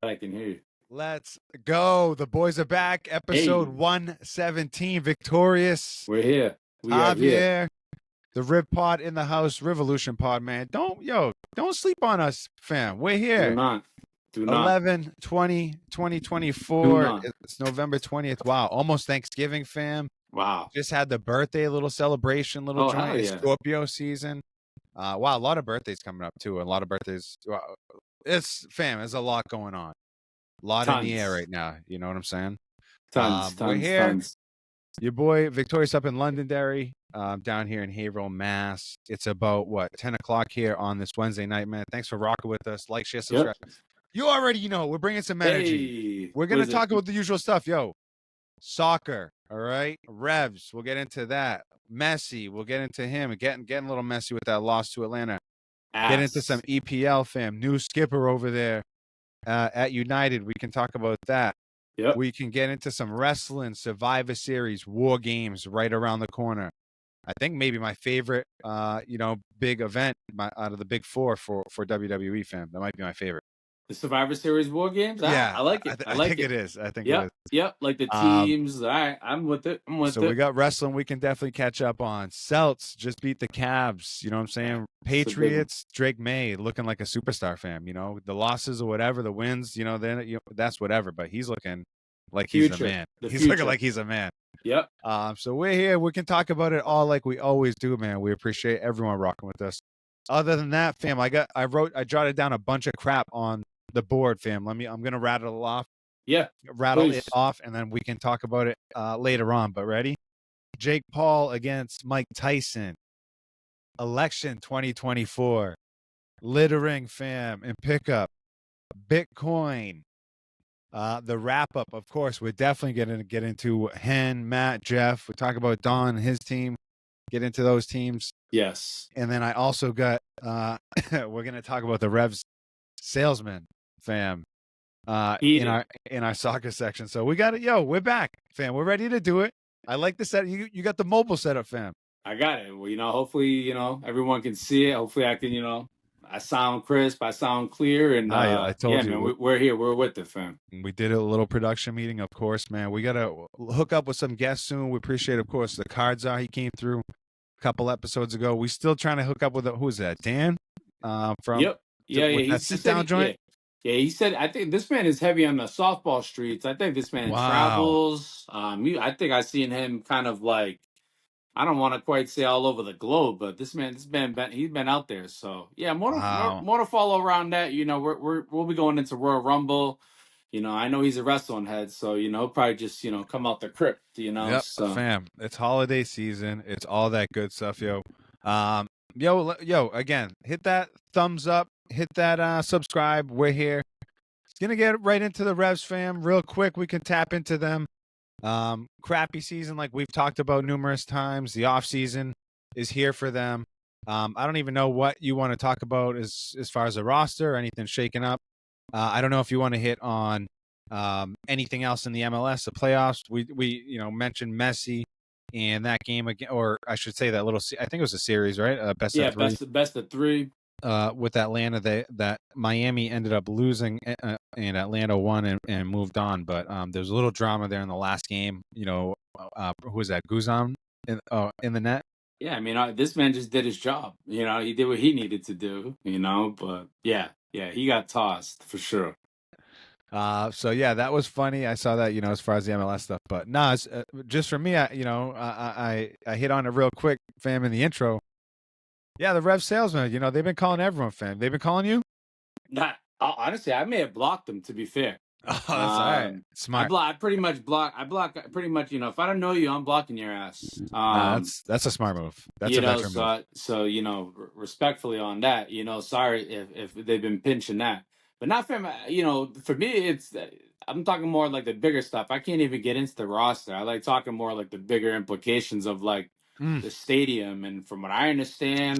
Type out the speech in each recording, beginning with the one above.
I can hear you. Let's go. The boys are back. Episode 117. Victorious. We're here. We are Javier. here. The Rib Pod in the house. Revolution Pod, man. Don't sleep on us, fam. We're here. Do not. 11/20/2024. It's November 20th. Wow. Almost Thanksgiving, fam. Wow. Just had the birthday, little celebration, little joint. Yeah. Scorpio season. Wow, a lot of birthdays coming up too. A lot of birthdays. Wow. There's a lot going on. A lot in the air right now. You know what I'm saying? We're here. Tons. Your boy Victorious up in Londonderry, down here in Haverhill, Mass. It's about 10 o'clock here on this Wednesday night, man. Thanks for rocking with us. Like, share, subscribe. Yep. You already know we're bringing some energy. We're gonna talk about the usual stuff, soccer. All right, Revs. We'll get into that. Messi. We'll get into him. Getting a little messy with that loss to Atlanta. Get into some EPL, fam. New skipper over there at United. We can talk about that. Yep. We can get into some wrestling, Survivor Series, War Games right around the corner. I think maybe my favorite, big event out of the big four for WWE, fam. That might be my favorite. The Survivor Series War Games? Yeah. I like it. I think it is. I think it is. Yep. Like the teams. All right. I'm with it. So we got wrestling we can definitely catch up on. Celts just beat the Cavs. You know what I'm saying? Patriots, Drake May looking like a superstar, fam. You know, the losses or whatever, the wins, then that's whatever. But he's looking like he's a man. He's looking like he's a man. Yep. So we're here. We can talk about it all like we always do, man. We appreciate everyone rocking with us. Other than that, fam, I jotted down a bunch of crap on the board, fam. I'm gonna rattle it off. Yeah. It off, and then we can talk about it later on. But ready? Jake Paul against Mike Tyson. Election 2024. Littering, fam, and pickup. Bitcoin. The wrap up, of course, we're definitely going to get into Hen, Matt, Jeff. We talk about Don and his team. Get into those teams. Yes. And then I also got we're going to talk about the Revs salesman, fam. In our soccer section. So we got it. We're back, fam. We're ready to do it. I like the set. You got the mobile setup, fam. I got it. Well, hopefully, everyone can see it. Hopefully I can, I sound crisp, I sound clear, and I told you, man, we're here. We're with it, fam. We did a little production meeting, of course, man. We gotta hook up with some guests soon. We appreciate, of course, the cards he came through a couple episodes ago. We still trying to hook up with who is that? Dan? From Yep. That sit down joint. Yeah, he said. I think this man is heavy on the softball streets. I think this man travels. I think I seen him kind of like. I don't want to quite say all over the globe, but this man, he's been out there. So yeah, more to follow around that. We'll be going into Royal Rumble. I know he's a wrestling head, so probably just come out the crypt. Yep, so. Fam. It's holiday season. It's all that good stuff, yo. Again, hit that thumbs up, hit that subscribe. We're here. It's gonna get right into the Revs, fam. Real quick, we can tap into them. Crappy season, like we've talked about numerous times. The off season is here for them. I don't even know what you want to talk about as far as the roster or anything shaking up. I don't know if you want to hit on anything else in the MLS, the playoffs. We mentioned Messi and that game again, or I should say that I think it was a series, right? Best of three. Best of three. With Atlanta, that Miami ended up losing, and Atlanta won and moved on. But there was a little drama there in the last game. Who was that? Guzan in the net. Yeah, I mean, this man just did his job. He did what he needed to do. But yeah, he got tossed for sure. So yeah, that was funny. I saw that, as far as the MLS stuff. But it's, just for me, I hit on it real quick, fam, in the intro. Yeah, the Rev salesman, they've been calling everyone, fam. They've been calling you? Honestly, I may have blocked them, to be fair. Oh, that's all right. Smart. I pretty much block, if I don't know you, I'm blocking your ass. That's a smart move. That's a veteran move. So, respectfully on that, sorry if they've been pinching that. But not for for me, I'm talking more like the bigger stuff. I can't even get into the roster. I like talking more like the bigger implications of like the stadium. And from what I understand,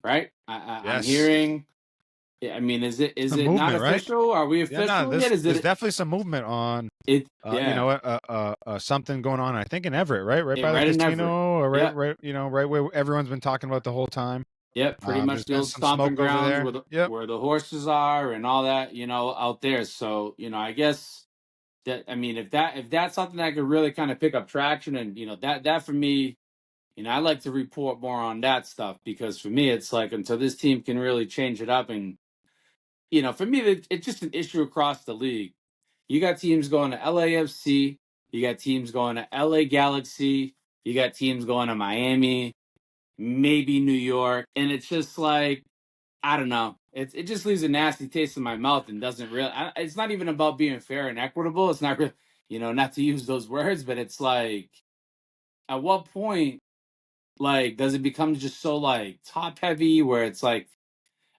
right? I'm hearing. I mean, is it not official? Right? Are we official? Yeah, there's definitely some movement on it. Something going on. I think in Everett, right by the casino, or right where everyone's been talking about the whole time. Yep, pretty much There's the been old some smoke stomping over grounds there. Yep. where the horses are and all that, out there. So, I guess that, I mean, if that's something that could really kind of pick up traction, and that for me, I like to report more on that stuff, because for me it's like, until this team can really change it up, and for me it's just an issue across the league. You got teams going to LAFC, you got teams going to LA Galaxy, you got teams going to Miami, maybe New York, and it's just like, I don't know. It just leaves a nasty taste in my mouth, and doesn't really. It's not even about being fair and equitable. It's not really, not to use those words, but it's like, at what point, like, does it become just so like top heavy, where it's like,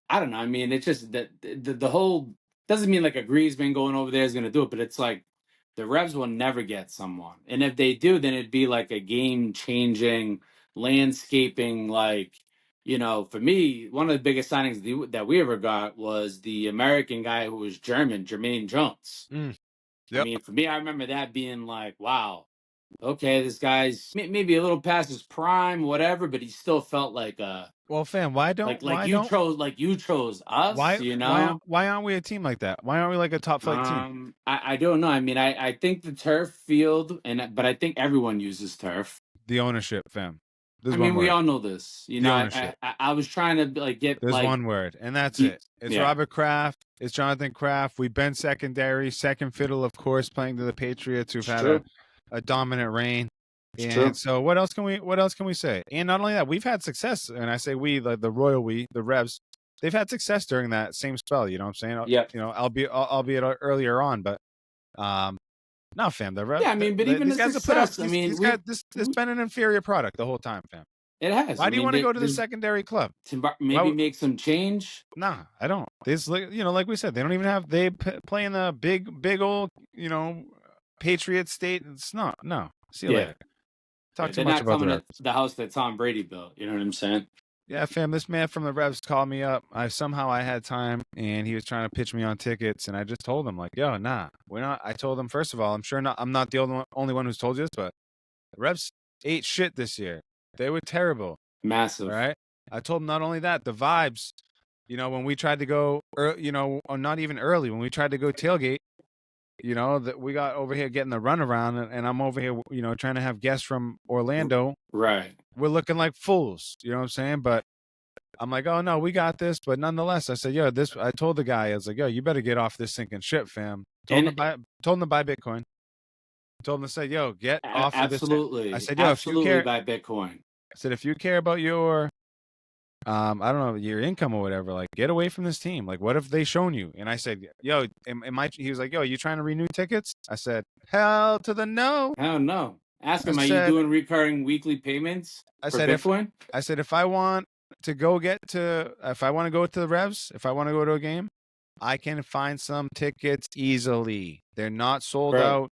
I don't know. I mean, it's just that the whole, doesn't mean like a Griezmann going over there is going to do it, but it's like the Revs will never get someone, and if they do, then it'd be like a game changing, landscaping, like, for me, one of the biggest signings that we ever got was the American guy who was German, Jermaine Jones. I Yep. mean, for me, I remember that being like, wow, okay, this guy's maybe a little past his prime, whatever, but he still felt like Well, fam, why don't like why you don't chose us, why why aren't we a team like that? Why aren't we like a top flight team? I don't know. I mean, I think the turf field, but I think everyone uses turf. The ownership, fam. I There's one mean, we word. all know this. The ownership. I was trying to like get There's like, one word, and that's it. It's yeah, Robert Kraft. It's Jonathan Kraft. We've been secondary, second fiddle, of course, playing to the Patriots, who've it's had true. a dominant reign. It's And true. so, what else can we say? And not only that, we've had success. And I say we, like the royal we, the Revs, they've had success during that same spell. You know what I'm saying? Yep. Albeit earlier on, but um, no, fam. Yeah, I mean, but even These the guys have put up success. I mean, these guys. This been an inferior product the whole time, fam. it has. I Why do you mean, want to go to the there's secondary club? maybe Why? make some change. Nah, I don't. This, like we said, they don't even have. They play in the big old, Patriot state. It's not. No. See you Yeah, later. Talk too they're much not about the coming Revs. to the house that Tom Brady built. You know what I'm saying? Yeah, fam. This man from the Revs called me up. I had time, and he was trying to pitch me on tickets, and I just told him like, yo, nah, we're not. I told him first of all, I'm not the only one who's told you this, but the Revs ate shit this year. They were terrible. All Massive. right. I told him not only that, the vibes. When we tried to go, or not even early, when we tried to go tailgate, that we got over here getting the runaround, and I'm over here, trying to have guests from Orlando. Right. We're looking like fools. You know what I'm saying? But I'm like, oh no, we got this. But nonetheless, I said, yo, this. I told the guy, I was like, yo, you better get off this sinking ship, fam. And Told him to buy Bitcoin. Told him to say, yo, get off of this. I absolutely, said, yo, if you absolutely care, buy Bitcoin. I said, if you care about your I don't know, your income or whatever, like get away from this team. Like, what if they shown you? And I said, yo, am I, he was like, yo, you trying to renew tickets? I said, hell to the no. I don't know. Ask I him, are you said, doing recurring weekly payments I for said, Bitcoin? if I want to if I want to go to the Revs, if I want to go to a game, I can find some tickets easily. They're not sold Bro, out.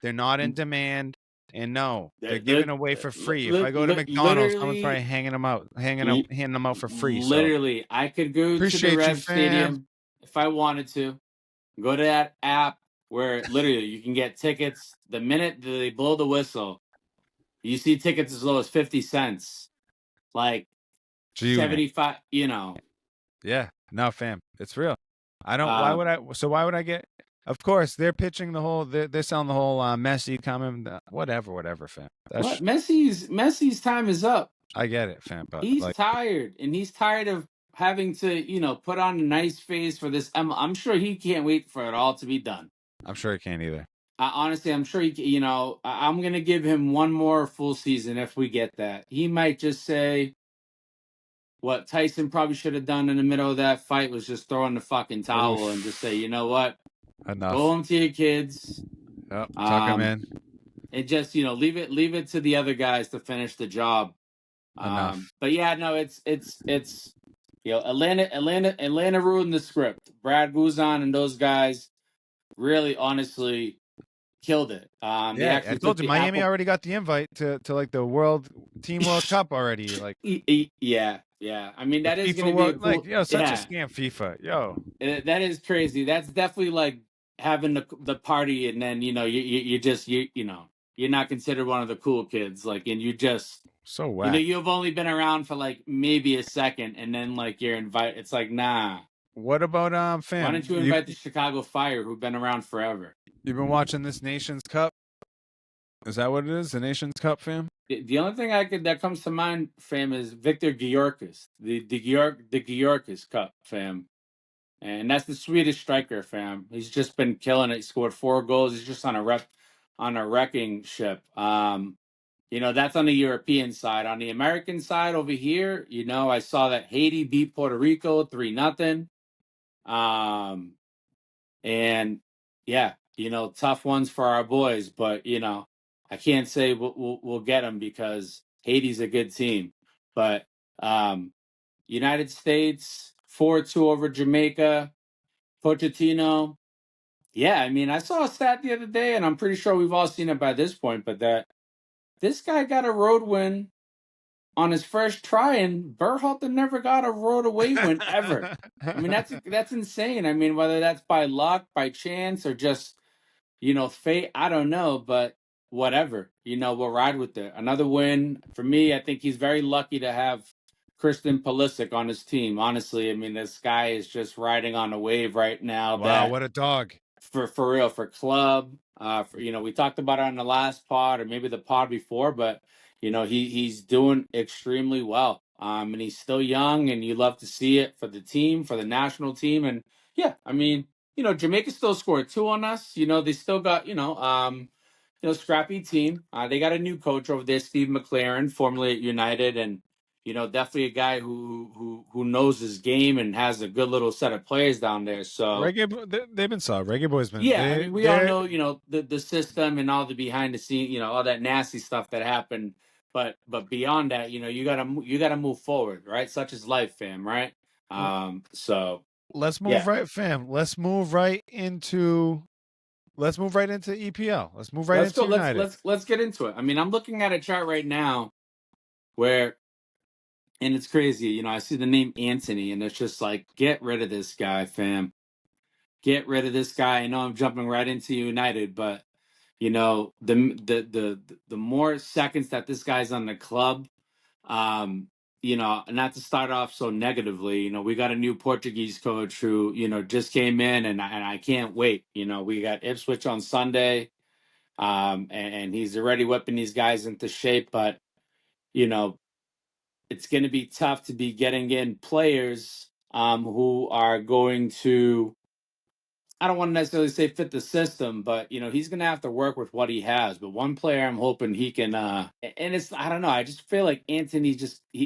They're not in demand. And no, they're li- giving away for free. If I go to McDonald's, someone's probably literally, handing them out for free. So literally, I could go to the appreciate you, Rev fam. Stadium if I wanted to. Go to that app where literally you can get tickets the minute they blow the whistle. You see tickets as low as 50 cents, like G-Unit. 75. Yeah, no, fam, it's real. I don't. Why Uh, would I? So why would I get? Of course, they're pitching the whole. They're selling the whole Messi coming. Whatever, fam. what Messi's time is up. I get it, fam. But He's like, tired, and he's tired of having to, put on a nice face for this. I'm sure he can't wait for it all to be done. I'm sure he can't either. Honestly, I'm sure I'm gonna give him one more full season if we get that. He might just say what Tyson probably should have done in the middle of that fight, was just throw in the fucking towel and just say, you know what, Enough. go home to your kids. Oh, tuck him in. And just leave it to the other guys to finish the job. Enough. But yeah, no, it's Atlanta ruined the script. Brad Guzan and those guys really, honestly killed it. They Yeah, I actually took told you, the Miami apple. already got the invite to like the Team World Cup already. Like, Yeah. I mean, the that is FIFA going to be a World. Like, cool. yo, such a Yeah, scam, FIFA. Yo, that is crazy. That's definitely like having the party, and then you just you're not considered one of the cool kids. Like, and you just So You know, whack. you've only been around for like maybe a second, and then like you're invited. It's like, nah. What about Why fam? don't you invite the Chicago Fire, who've been around forever? You've been watching this Nations Cup? Is that what it is? The Nations Cup, fam? The only thing that comes to mind, fam, is Victor Gyorkas, the Gyorkas Cup, fam, and that's the Swedish striker, fam. He's just been killing it. He scored 4 goals. He's just on a wrecking ship. You know, that's on the European side. On the American side over here, you know, I saw that Haiti beat Puerto Rico 3-0. Um, and yeah, you know, tough ones for our boys, but you know, I can't say we'll get them because Haiti's a good team. But United States 4-2 over Jamaica, Pochettino. Yeah, I mean, I saw a stat the other day, and I'm pretty sure we've all seen it by this point, but that this guy got a road win on his first try, and Berhalter never got a road away win ever. I mean, that's insane. I mean, whether that's by luck, by chance, or just, you know, fate, I don't know, but whatever. You know, we'll ride with it. Another win for me. I think he's very lucky to have Christian Pulisic on his team. Honestly, I mean, this guy is just riding on a wave right now. Wow, That what a dog. for real, for club. For, you know, we talked about it on the last pod or maybe the pod before, but you know, he's doing extremely well. And he's still young, and you love to see it for the team, for the national team. And yeah, I mean, you know, Jamaica still scored 2 on us. You know, they still got, scrappy team. They got a new coach over there, Steve McLaren, formerly at United, and you know, definitely a guy who knows his game and has a good little set of players down there. So They've been solid. Reggae Boys been yeah, I mean, we all know, you know, the system and all the behind the scene, you know, all that nasty stuff that happened. But beyond that, you know, you gotta move forward, right? Such is life, fam, right? So Let's move yeah, right, fam. Let's move right into EPL. Let's move right let's into go. Let's United. let's let's get into it. I mean, I'm looking at a chart right now where, and it's crazy, you know, I see the name Anthony, and it's just like, get rid of this guy, fam. Get rid of this guy. I know I'm jumping right into United, but you know, the more seconds that this guy's on the club, you know, not to start off so negatively, you know, we got a new Portuguese coach who, you know, just came in, and I can't wait. You know, we got Ipswich on Sunday, and he's already whipping these guys into shape, but you know, it's going to be tough to be getting in players who are going to, I don't want to necessarily say fit the system, but you know, he's going to have to work with what he has. But one player I'm hoping he can, and it's, I don't know, I just feel like Anthony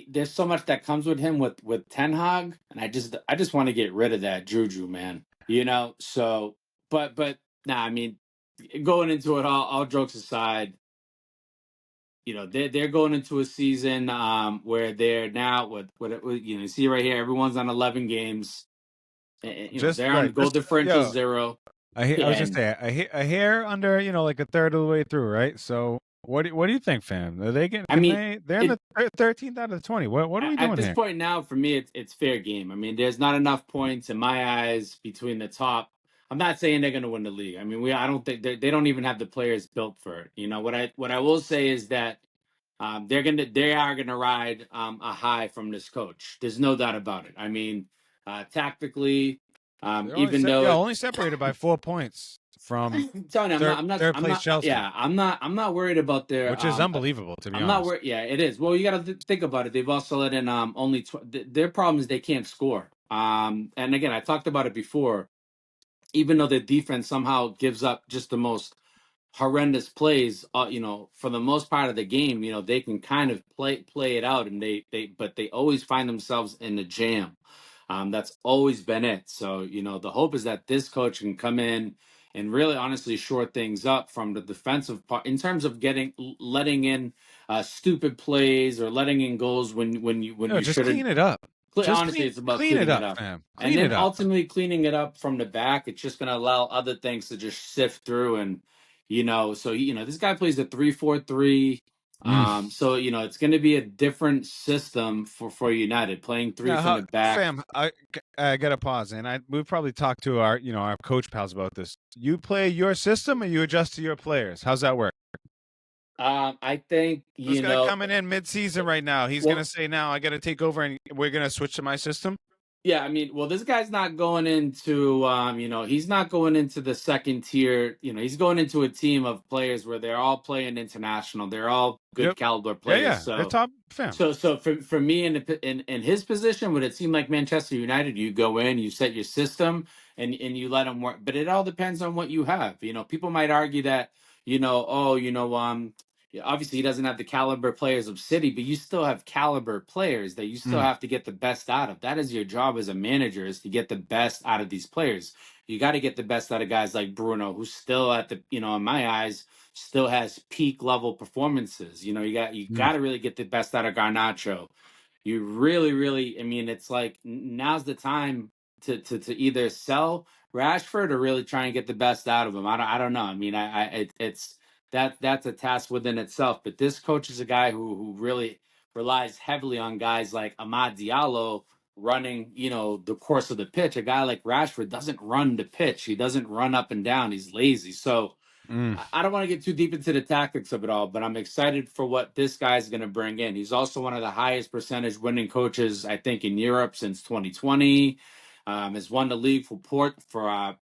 there's so much that comes with him with Ten Hag, and I just want to get rid of that juju, man. You know, so but nah, I mean, going into it, all jokes aside, you know, they're going into a season where they're now with you know, you see right here, everyone's on 11 games. And, you know, Just they're on right. goal Just differential yo, 0. I was just And saying a hair under, like a third of the way through, right? So what do you think, fam? Are they getting? I Can mean, they? They're in it the 13th out of the 20. What are we at doing this here? point now, for me, it's fair game. I mean, there's not enough points in my eyes between the top. I'm not saying they're going to win the league. I mean, I don't think they don't even have the players built for it. You know, what I will say is that they are gonna ride a high from this coach. There's no doubt about it. I mean, tactically, They're even though only separated by 4 points from I'm telling you, third I'm place not. Chelsea, Yeah, I'm not worried about their. which is unbelievable to be I'm not honest. worried. Yeah, it is. Well, you got to think about it. They've also let in only their problem is they can't score. And again, I talked about it before. Even though their defense somehow gives up just the most horrendous plays, you know, for the most part of the game, you know, they can kind of play it out, and but they always find themselves in the jam. That's always been it. So, you know, the hope is that this coach can come in and really honestly shore things up from the defensive part in terms of letting in stupid plays or letting in goals when No, you just shouldn't. clean it up. Just Honestly, it's about clean it cleaning it up, up. fam. And Clean then it up. ultimately cleaning it up from the back, it's just going to allow other things to just sift through. And, you know, so, you know, this guy plays a 3-4-3. Mm. So, you know, it's going to be a different system for United, playing three Now, from the back. fam, I gotta pause, and we've probably talked to our coach pals about this. You play your system, or you adjust to your players. How's that work? I think Who's gonna come in mid-season right now? He's gonna well, say, "Now I got to take over, and we're gonna switch to my system." yeah, I mean, well, this guy's not going into, he's not going into the second tier. He's going into a team of players where they're all playing international. They're all good Yep. caliber Yeah, players. yeah. They're So, top fam. for me in his position, would it seem like Manchester United? You go in, you set your system, and you let them work. But it all depends on what you have. People might argue that, yeah, obviously he doesn't have the caliber players of City, but you still have caliber players that you still Mm, have to get the best out of. That is your job as a manager, is to get the best out of these players. You got to get the best out of guys like Bruno, who's still at the, in my eyes, still has peak level performances. You mm. got to really get the best out of Garnacho. You really, really, I mean, it's like now's the time to either sell Rashford or really try and get the best out of him. I don't know. I mean, it's that's a task within itself. But this coach is a guy who really relies heavily on guys like Amad Diallo running, the course of the pitch. A guy like Rashford doesn't run the pitch. He doesn't run up and down. He's lazy. So Mm. I don't want to get too deep into the tactics of it all, but I'm excited for what this guy's going to bring in. He's also one of the highest percentage winning coaches, I think, in Europe since 2020. Has won the league for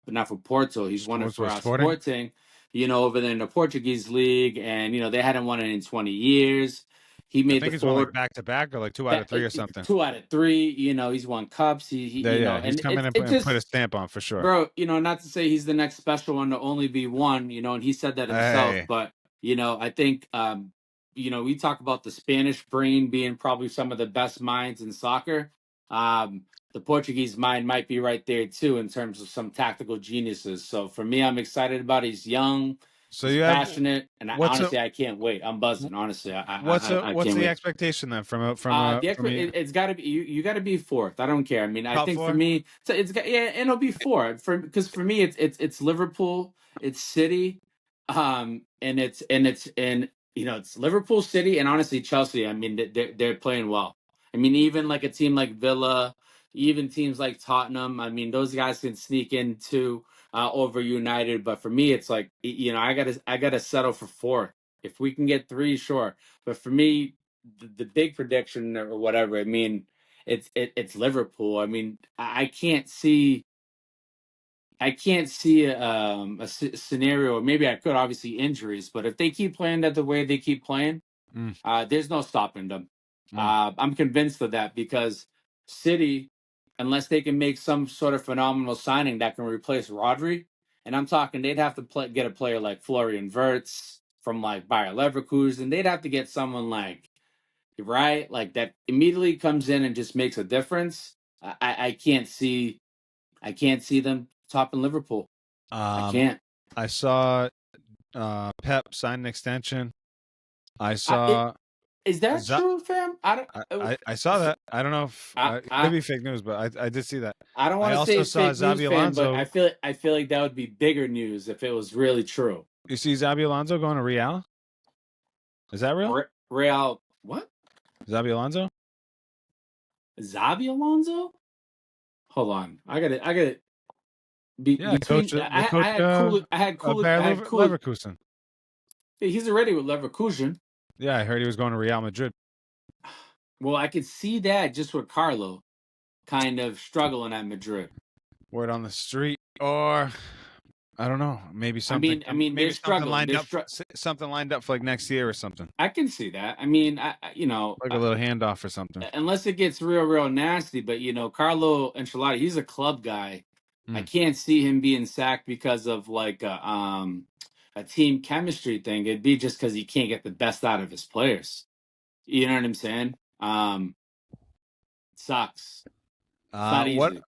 not for Porto. He's won it Sports for was Sporting. Sporting, over there in the Portuguese league, and they hadn't won it in 20 years. He I made the think he's won like forward back to back or like 2 out of 3 or something. 2 out of 3. He's won cups. Yeah, yeah. He's And come in it and put a just, stamp on for sure. bro, not to say he's the next special one to only be one, and he said that himself, Hey, but I think we talk about the Spanish brain being probably some of the best minds in soccer. The Portuguese mind might be right there too in terms of some tactical geniuses. So for me, I'm excited about it. He's young, so he's you have passionate, and what's a honestly, I can't wait. I'm buzzing. Honestly, I what's can't the wait. expectation then from you? It's got to be you. Got to be fourth. I don't care. I mean, I Top think for four? me, so yeah, and it'll be four because for me, it's Liverpool, it's City, it's Liverpool, City, and honestly Chelsea. I mean, they're playing well. I mean, even like a team like Villa, even teams like Tottenham. I mean, those guys can sneak into over United. But for me, it's like I gotta settle for fourth. If we can get three, sure. But for me, the big prediction or whatever. I mean, it's Liverpool. I mean, I can't see scenario. Or maybe I could. Obviously, injuries. But if they keep playing that the way they keep playing, Mm, there's no stopping them. mm. I'm convinced of that because City, unless they can make some sort of phenomenal signing that can replace Rodri, and I'm talking, they'd have to get a player like Florian Wirtz from like Bayer Leverkusen. They'd have to get someone like right? Like that immediately comes in and just makes a difference. I can't see them topping Liverpool. I Um, can't. I saw Pep sign an extension. I I, it, saw is that Z- true, fam? I don't. I saw that. I don't know if I, it could I, be fake news, but I did see that. I don't I want to say also it's saw fake news, Zabi fam, but Alonso. I feel like that would be bigger news if it was really true. You see Zabi Alonso going to Real? Is that real? Real, what? Zabi Alonso? Zabi Alonso? Hold on, I gotta Yeah, coach between. the coach of Bayer I had cool. Leverkusen. He's already with Leverkusen. Yeah, I heard he was going to Real Madrid. Well, I could see that just with Carlo kind of struggling at Madrid. Word on the street, or I don't know. Maybe something. They're Maybe something struggling. lined up. Something lined up for like next year or something. I can see that. I mean, Like a little handoff or something. unless it gets real, real nasty. But Carlo Ancelotti, he's a club guy. I Mm. can't see him being sacked because of like a team chemistry thing. It'd be just because he can't get the best out of his players. You know what I'm saying? Sucks. It's not What easy.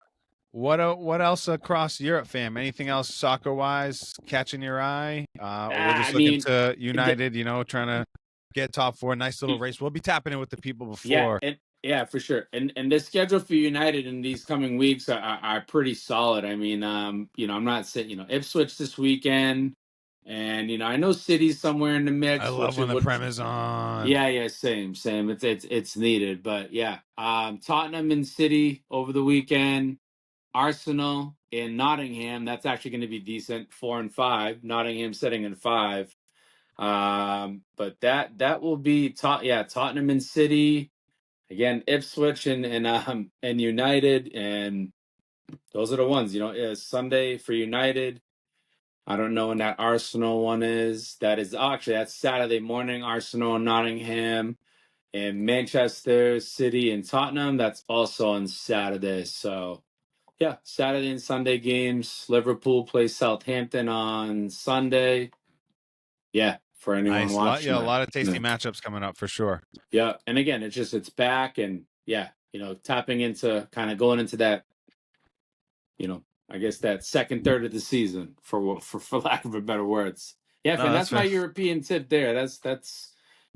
what else across Europe, fam? Anything else soccer wise catching your eye? We're I just looking mean, to the, United. Trying to get top four. Nice little race. We'll be tapping in with the people Yeah, before. yeah, for sure. And the schedule for United in these coming weeks are pretty solid. I mean, I'm not saying, Ipswich this weekend, and I know City's somewhere in the I mix, love which when it the would. Prem is on. Yeah, yeah, same. It's needed, but yeah. Tottenham and City over the weekend. Arsenal in Nottingham. That's actually going to be decent. 4 and 5. Nottingham sitting in 5. But that will be Tottenham and City again, Ipswich and United, and those are the ones. Sunday for United. I don't know when that Arsenal one is. That's Saturday morning. Arsenal and Nottingham, and Manchester City and Tottenham. That's also on Saturday. So yeah, Saturday and Sunday games. Liverpool plays Southampton on Sunday. Yeah, for anyone Nice. watching A that. lot of tasty Yeah. matchups coming up for sure. Yeah, and again, it's back, and yeah, tapping into kind of going into that, I guess that second third of the season for lack of a better words. Yeah, No, and that's that's my fair. European tip there. That's I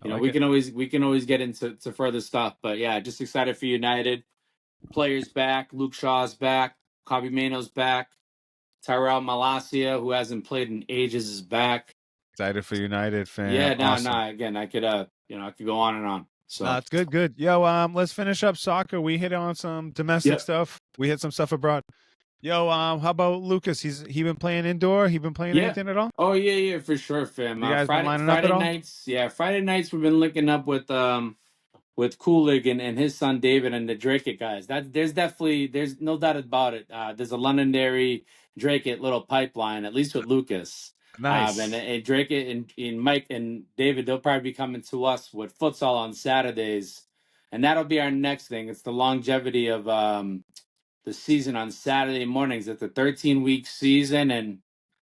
like we it. can always get into further stuff, but yeah, just excited for United. Players back, Luke Shaw's back, Kobe Mano's back, Tyrell Malacia, who hasn't played in ages, is back. Excited for United, Yeah, fam. no. Awesome. Again, I could I could go on and on. No, So it's good, good. Yo, let's finish up soccer. We hit on some domestic yeah, stuff. We hit some stuff abroad. Yo, how about Lucas? He been playing indoor? He been playing yeah. anything at all? Oh yeah, for sure, fam. You guys been lining up at Friday all? nights, Friday nights we've been linking up with Kulig and his son David and the Drake It guys. There's no doubt about it. There's a Londonderry Drake It little pipeline, at least with Lucas. Nice. And Drake It and Mike and David, they'll probably be coming to us with futsal on Saturdays. And that'll be our next thing. It's the longevity of the season on Saturday mornings. It's a 13-week season, and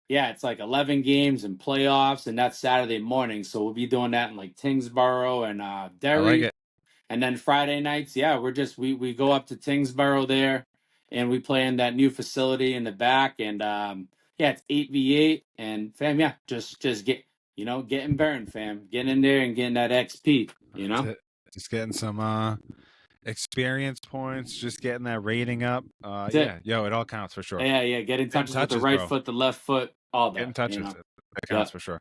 yeah, it's like 11 games and playoffs, and that's Saturday morning. So we'll be doing that in like Tingsboro and I like Derry. it. And then Friday nights, yeah, we go up to Tingsboro there, and we play in that new facility in the back. And yeah, it's 8v8, and fam, yeah, just getting burned, fam, getting in there and getting that XP. That's it. Just getting some experience points, just getting that rating up. That's Yeah, it. yo, it all counts for sure. Yeah, getting Getting touches with the touches, right bro. foot, the left foot, all Getting that. touches. That Yeah. counts for sure.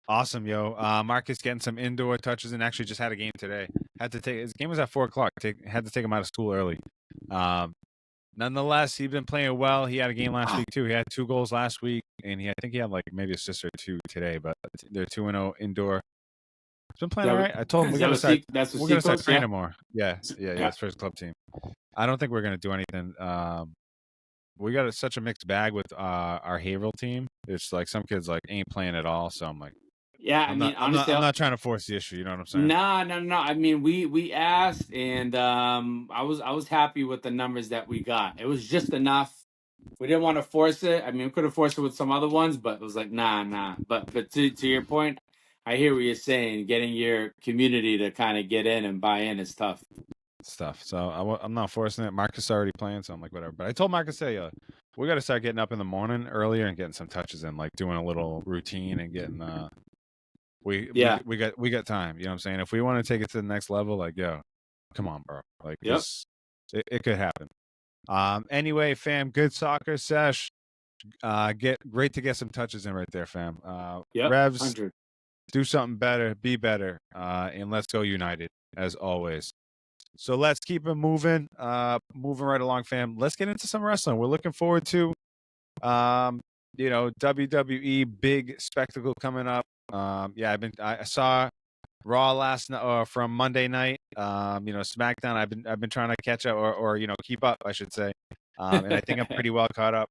Awesome, yo. Marcus getting some indoor touches and actually just had a game today. Had to take his game was at 4 o'clock. Had to take him out of school early. Nonetheless, he's been playing well. He had a game last week too. He had 2 goals last week, and I think he had like maybe a assist or 2 today. But they're 2-0 indoor. He's been playing all right. I told him Is that that's what we're gonna start Seacoast? Yeah. training more. Yeah. It's for his club team. I don't think we're gonna do anything. We got such a mixed bag with our Haverhill team. It's like some kids like ain't playing at all. So I'm like, Yeah, I mean, honestly, I'm not trying to force the issue. You know what I'm saying? no. I mean, we asked, and I was happy with the numbers that we got. It was just enough. We didn't want to force it. I mean, we could have forced it with some other ones, but it was like, nah. But to your point, I hear what you're saying. Getting your community to kind of get in and buy in is tough. Stuff. So I'm not forcing it. Marcus is already playing, so I'm like, whatever. But I told Marcus, hey, we got to start getting up in the morning earlier and getting some touches in, like doing a little routine and getting we got time. You know what I'm saying? If we want to take it to the next level, like, yo, come on, bro. Like, Yep. it could happen. Anyway, fam, good soccer sesh. Great to get some touches in right there, fam. Yep. Revs, 100. do something better, be better, and let's go United as always. So let's keep it moving. Moving right along, fam. Let's get into some wrestling. We're looking forward to, WWE big spectacle coming up. I saw Raw last night or from Monday night. SmackDown. I've been trying to catch up or keep up, I should say. And I think I'm pretty well caught up.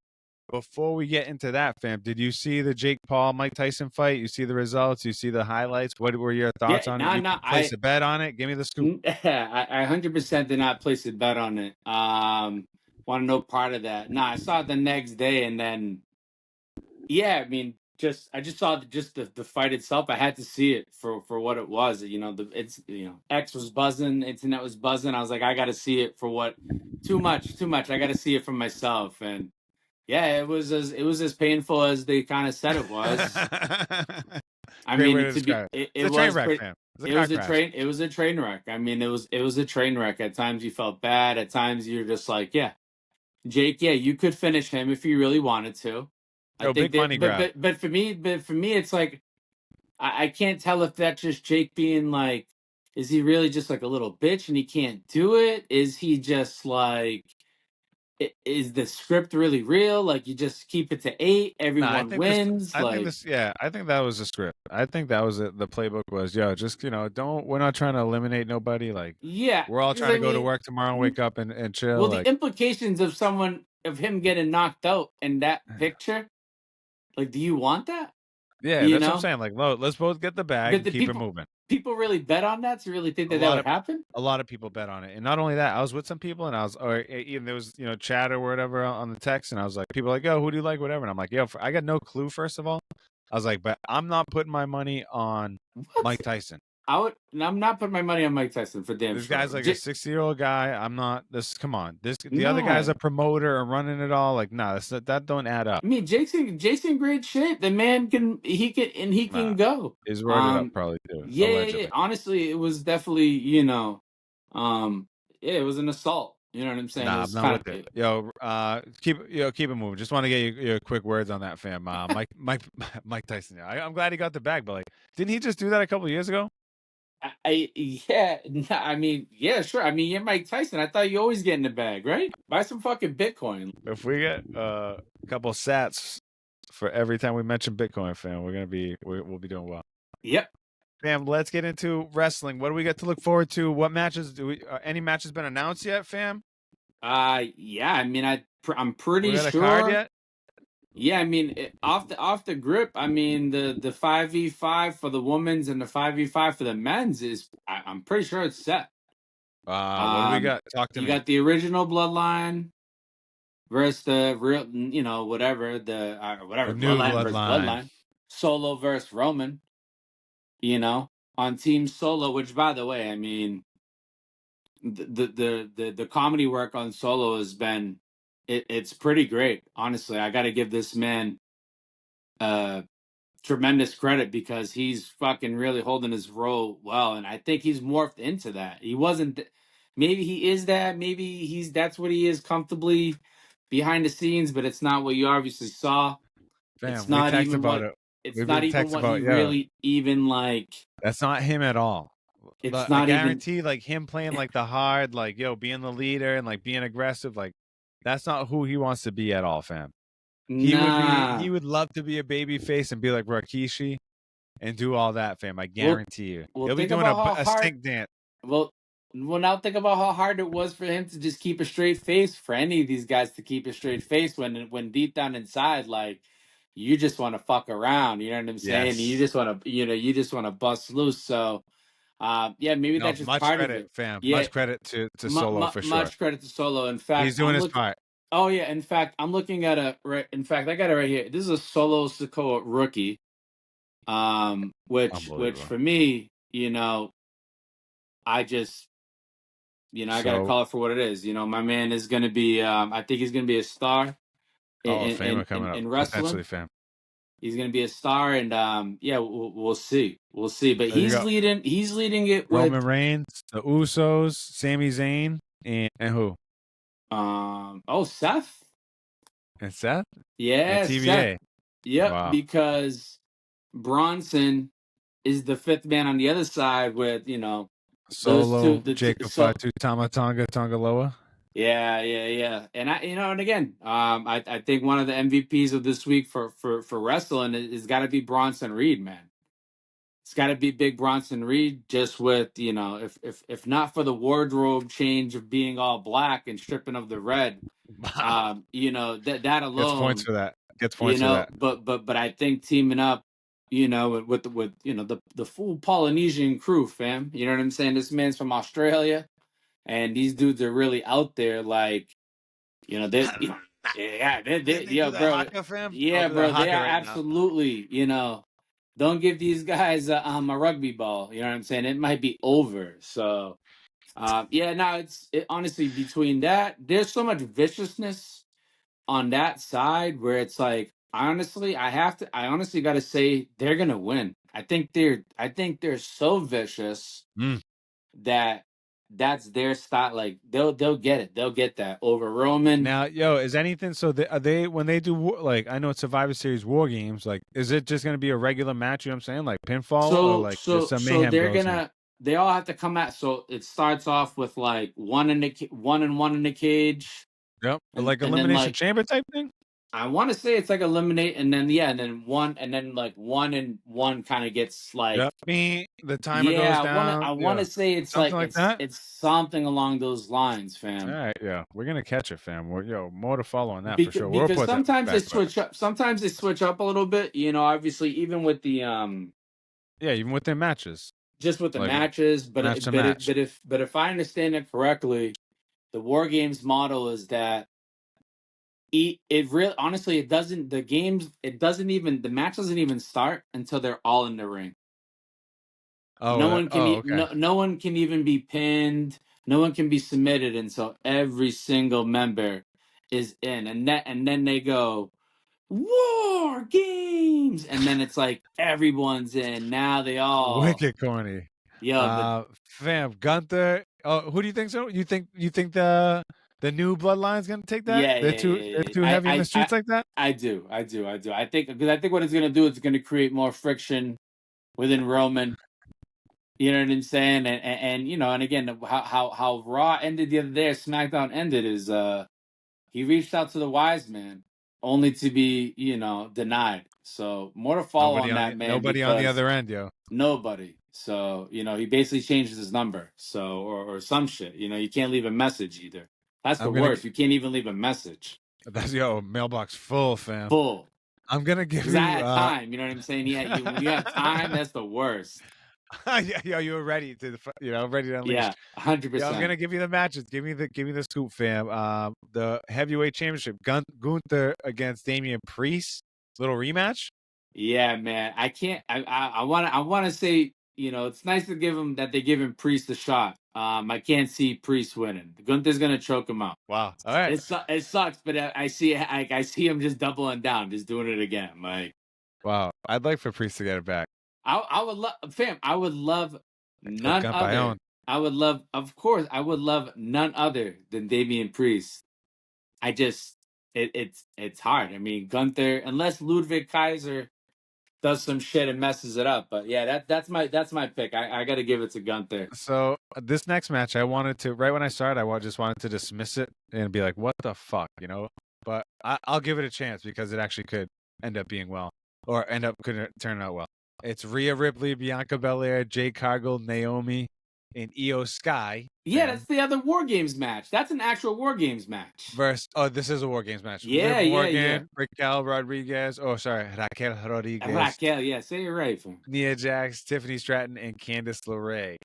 Before we get into that, fam, did you see the Jake Paul Mike Tyson fight? You see the results? You see the highlights? What were your thoughts on it? You place a bet on it? Give me the scoop. I 100% did not place a bet on it. Want to know part of that? Nah, I saw it the next day, and then yeah, I mean, I just saw the fight itself. I had to see it for what it was. X was buzzing, internet was buzzing. I was like, I got to see it for what. Too much. I got to see it for myself, and yeah, it was as painful as they kind of said it was. I Great way mean, to describe it. It's a train was wreck, fam. it was a train. It was a train wreck. I mean, it was a train wreck. At times you felt bad. At times you're just like, yeah, Jake. Yeah, you could finish him if you really wanted to. I Yo, think big that, money grab. but for me, it's like I can't tell if that's just Jake being like, is he really just like a little bitch and he can't do it? Is he just like is the script really real? Like you just keep it to 8, No, I everyone think this. wins. I think Like this. Yeah, I think that was the script. I think that was the playbook. Was just don't. We're not trying to eliminate nobody. Like yeah, we're all because trying I to go to mean, work tomorrow and wake up and chill. well, the Like implications of him getting knocked out in that picture. Like, do you want that? yeah, You that's what I'm know, saying. Like, let's both get the bag but and the keep it moving. people really bet on that to really think A that that lot would of happen. a lot of people bet on it, and not only that, I was with some people, and I was, or even there was chat or whatever on the text, and I was like, people like, yo, who do you like, whatever, and I'm like, yo, I got no clue. First of all, I was like, but I'm not putting my money on What? Mike Tyson. I would. I'm not putting my money on Mike Tyson for damn This sure. guy's like a 60-year-old guy. I'm not. This, come on. The other guy's No, a promoter and running it all. Like, nah, that don't add up. I mean Jason great shape. The man he Nah, can go. he's worded up Um, probably too, yeah. allegedly. Honestly, it was definitely yeah, it was an assault. You know what I'm saying? It Nah, I'm was not kind with of it. Yo, keep it moving. Just want to get your quick words on that, fam. Mike Tyson. Yeah, I'm glad he got the bag, but like, didn't he just do that a couple of years ago? yeah. I mean, yeah, sure. I mean, you're Mike Tyson. I thought you always get in the bag, right? Buy some fucking Bitcoin. If we get a couple sats for every time we mention Bitcoin, fam, we'll be doing well. Yep. Fam, let's get into wrestling. What do we get to look forward to? What matches do we? Any matches been announced yet, fam? Yeah. I mean, I'm We pretty got a card sure. yet? Yeah, I mean, off the grip. I mean, the 5v5 for the women's and the 5v5 for the men's is. I'm pretty sure it's set. What do we Um, got? Talk to you me. got the original Bloodline versus the real, whatever The whatever new Bloodline versus bloodline. Bloodline. Solo versus Roman. On Team Solo. Which, by the way, I mean, the comedy work on Solo has been it's pretty great. Honestly, I got to give this man uh tremendous credit because he's fucking really holding his role well, and I think he's morphed into that. He wasn't. Maybe he is that. Maybe that's what he is comfortably behind the scenes, but it's not what you obviously saw. It's Fam, we not text even about what. it. It's We've not been even text what he about really even like. that's not him at all. It's I not even. guarantee, like him playing like the hard, like being the leader and like being aggressive, like that's not who he wants to be at all, fam. He Nah. would love to be a baby face and be like Rikishi and do all that, fam. I Well, guarantee you. well, He'll be think doing about how a hard. stink dance. Well, now think about how hard it was for him to just keep a straight face, for any of these guys to keep a straight face when deep down inside, like you just want to fuck around. You know what I'm saying? You Yes. just want to, you just want to bust loose. So, yeah, maybe No, that's just much part of credit, it. fam. Yeah, Much credit to Solo for sure. much credit to Solo. In He's fact, doing his part. Oh yeah, in fact, I'm looking at In fact, I got it right here. This is a Solo Sikoa rookie. Which Unbelievable. for me, I just I gotta So call it for what it is. My man is gonna be. I think he's gonna be a star Hall of Famer coming up, in potentially, wrestling. fam. He's gonna be a star, and yeah, we'll see. We'll see. But So you got He's leading it with Roman Reigns, the Usos, Sami Zayn, and who? oh, Seth. And Seth and Yeah, Seth. TVA. Yep, Wow. because Bronson is the fifth man on the other side with those two. Solo, Jacob Fatu, Tama Tonga, Tongaloa. Yeah. And again, I think one of the MVPs of this week for wrestling is got to be Bronson Reed, man. It's got to be Big Bronson Reed, just with if not for the wardrobe change of being all black and stripping of the red, Wow. that Gets points alone, for that. Gets points for that. but I think teaming up, with the full Polynesian crew, fam. You know what I'm saying? This man's from Australia, and these dudes are really out there, like. They, yeah, Didn't they yo, do that bro, haka, fam? I'll yeah, do that bro, they haka are right now. absolutely, don't give these guys a rugby ball. You know what I'm saying? It might be over. So, yeah, no, honestly between that, there's so much viciousness on that side where it's like, I honestly got to say they're gonna win. I think they're so vicious Mm. that that's their style. Like they'll get it. They'll get that over Roman. Now, is anything so? Are they when they do like I know it's Survivor Series War Games? Like, is it just going to be a regular match? You know what I'm saying, like pinfall, or So like there's so some so mayhem they're goes in? gonna they all have to come at. So it starts off with like one and one in the cage. Yep. Like and then elimination like chamber type thing. I want to say it's like eliminate, and then yeah, and then like one and one kind of gets like Yep. Me. The timer goes yeah. down. I want Yeah. to say it's like Something like that. it's something along those lines, All fam. right. Yeah. We're gonna catch it, fam. More to follow on that for Because sure. We'll put that sometimes they back up. switch up. Sometimes they switch up a little bit. You know, obviously, even with the Yeah. Even with their matches, just with the like matches. match to match. But if I understand it correctly, the war games model is that it really honestly it doesn't the games it doesn't even the match doesn't even start until they're all in the ring. Oh. Okay. No one can even be pinned. No one can be submitted until every single member is in, and then they go war games, and then it's like everyone's in. Now they all Wicked corny. yo but Fam, Gunther. Oh, who do you think so? You think the new bloodline's gonna take that? yeah They're too heavy in the streets like that? I do. I think because I think what it's gonna do is it's gonna create more friction within Roman. You know what I'm saying? And you know, and again, how Raw ended the other day, or SmackDown ended is he reached out to the wise man, only to be denied. So more to follow on that man Nobody on the because other end, yo. nobody. So he basically changed his number. So or some shit. You can't leave a message either. That's the I'm gonna worst. You can't even leave a message. that's yo mailbox full, fam. Full. I'm gonna give Because I you had time. You know what I'm saying? Yeah, when you have time, that's the worst. yo, you were ready to ready to unleash. Yeah, 100. Yeah, I'm percent gonna give you the matches. Give me the scoop, fam. The heavyweight championship, Gunther against Damian Priest, little rematch. Yeah, man. I can't. I want to say. It's nice to give him that they give him Priest a shot. I can't see Priest winning. Gunther's gonna choke him out. Wow. All right. It sucks, but I see I see him just doubling down, just doing it again. Like Wow. I'd like for Priest to get it back. I would love, fam. I would love El none other. Campeón. I would love, of course, I would love none other than Damian Priest. I just it's hard. I mean, Gunther, unless Ludwig Kaiser does some shit and messes it up. But yeah, that's my pick. I got to give it to Gunther. So this next match, I wanted to right when I started, just wanted to dismiss it and be like, "What the fuck," But I'll give it a chance because it actually could end up being well, or could turn out well. It's Rhea Ripley, Bianca Belair, Jade Cargill, Naomi, and Io Sky. Yeah, that's the other War Games match. That's an actual War Games match. This is a War Games match. Yeah, Liv yeah, Morgan, yeah. Raquel Rodriguez. Oh, sorry, Raquel Rodriguez. Raquel, yeah, say it right, fam. Nia Jax, Tiffany Stratton, and Candice LeRae.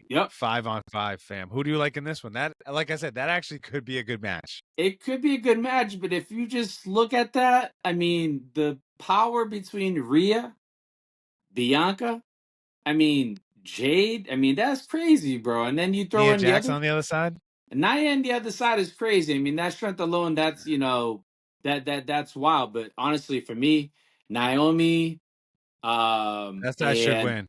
Yep. 5-on-5, fam. Who do you like in this one? That, like I said, that actually could be a good match. It could be a good match, but if you just look at that, I mean, the power between Rhea, Bianca, I mean, Jade, I mean, that's crazy, bro. And then you throw Nia in Jax on the other side. Nia on the other side is crazy. I mean, that strength alone, that's that's wild. But honestly, for me, Naomi, That should win.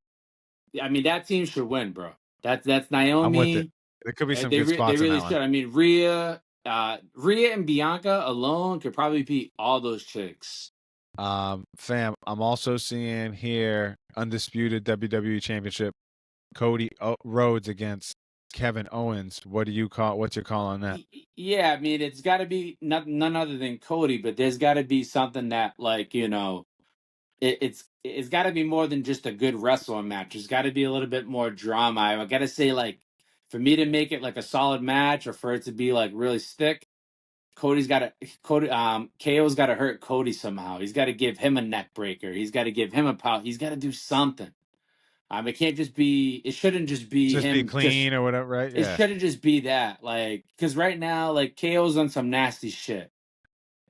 I mean, that team should win, bro. That's I'm with it. Naomi. There could be some They good spots really in that should. one. I mean, Rhea and Bianca alone could probably beat all those chicks. Fam, I'm also seeing here undisputed WWE Championship, Cody Rhodes against Kevin Owens. What's your call on that? Yeah, I mean, it's got to be none other than Cody, but there's got to be something that, like, it's got to be more than just a good wrestling match. There's got to be a little bit more drama. I got to say, like, for me to make it like a solid match, or for it to be like really stick, KO's got to hurt Cody somehow. He's got to give him a neck breaker. He's got to give him a power. He's got to do something. It can't just be. It shouldn't just be Just him. be clean or whatever, right? It Yeah. shouldn't just be that. Like, because right now, like, KO's on some nasty shit.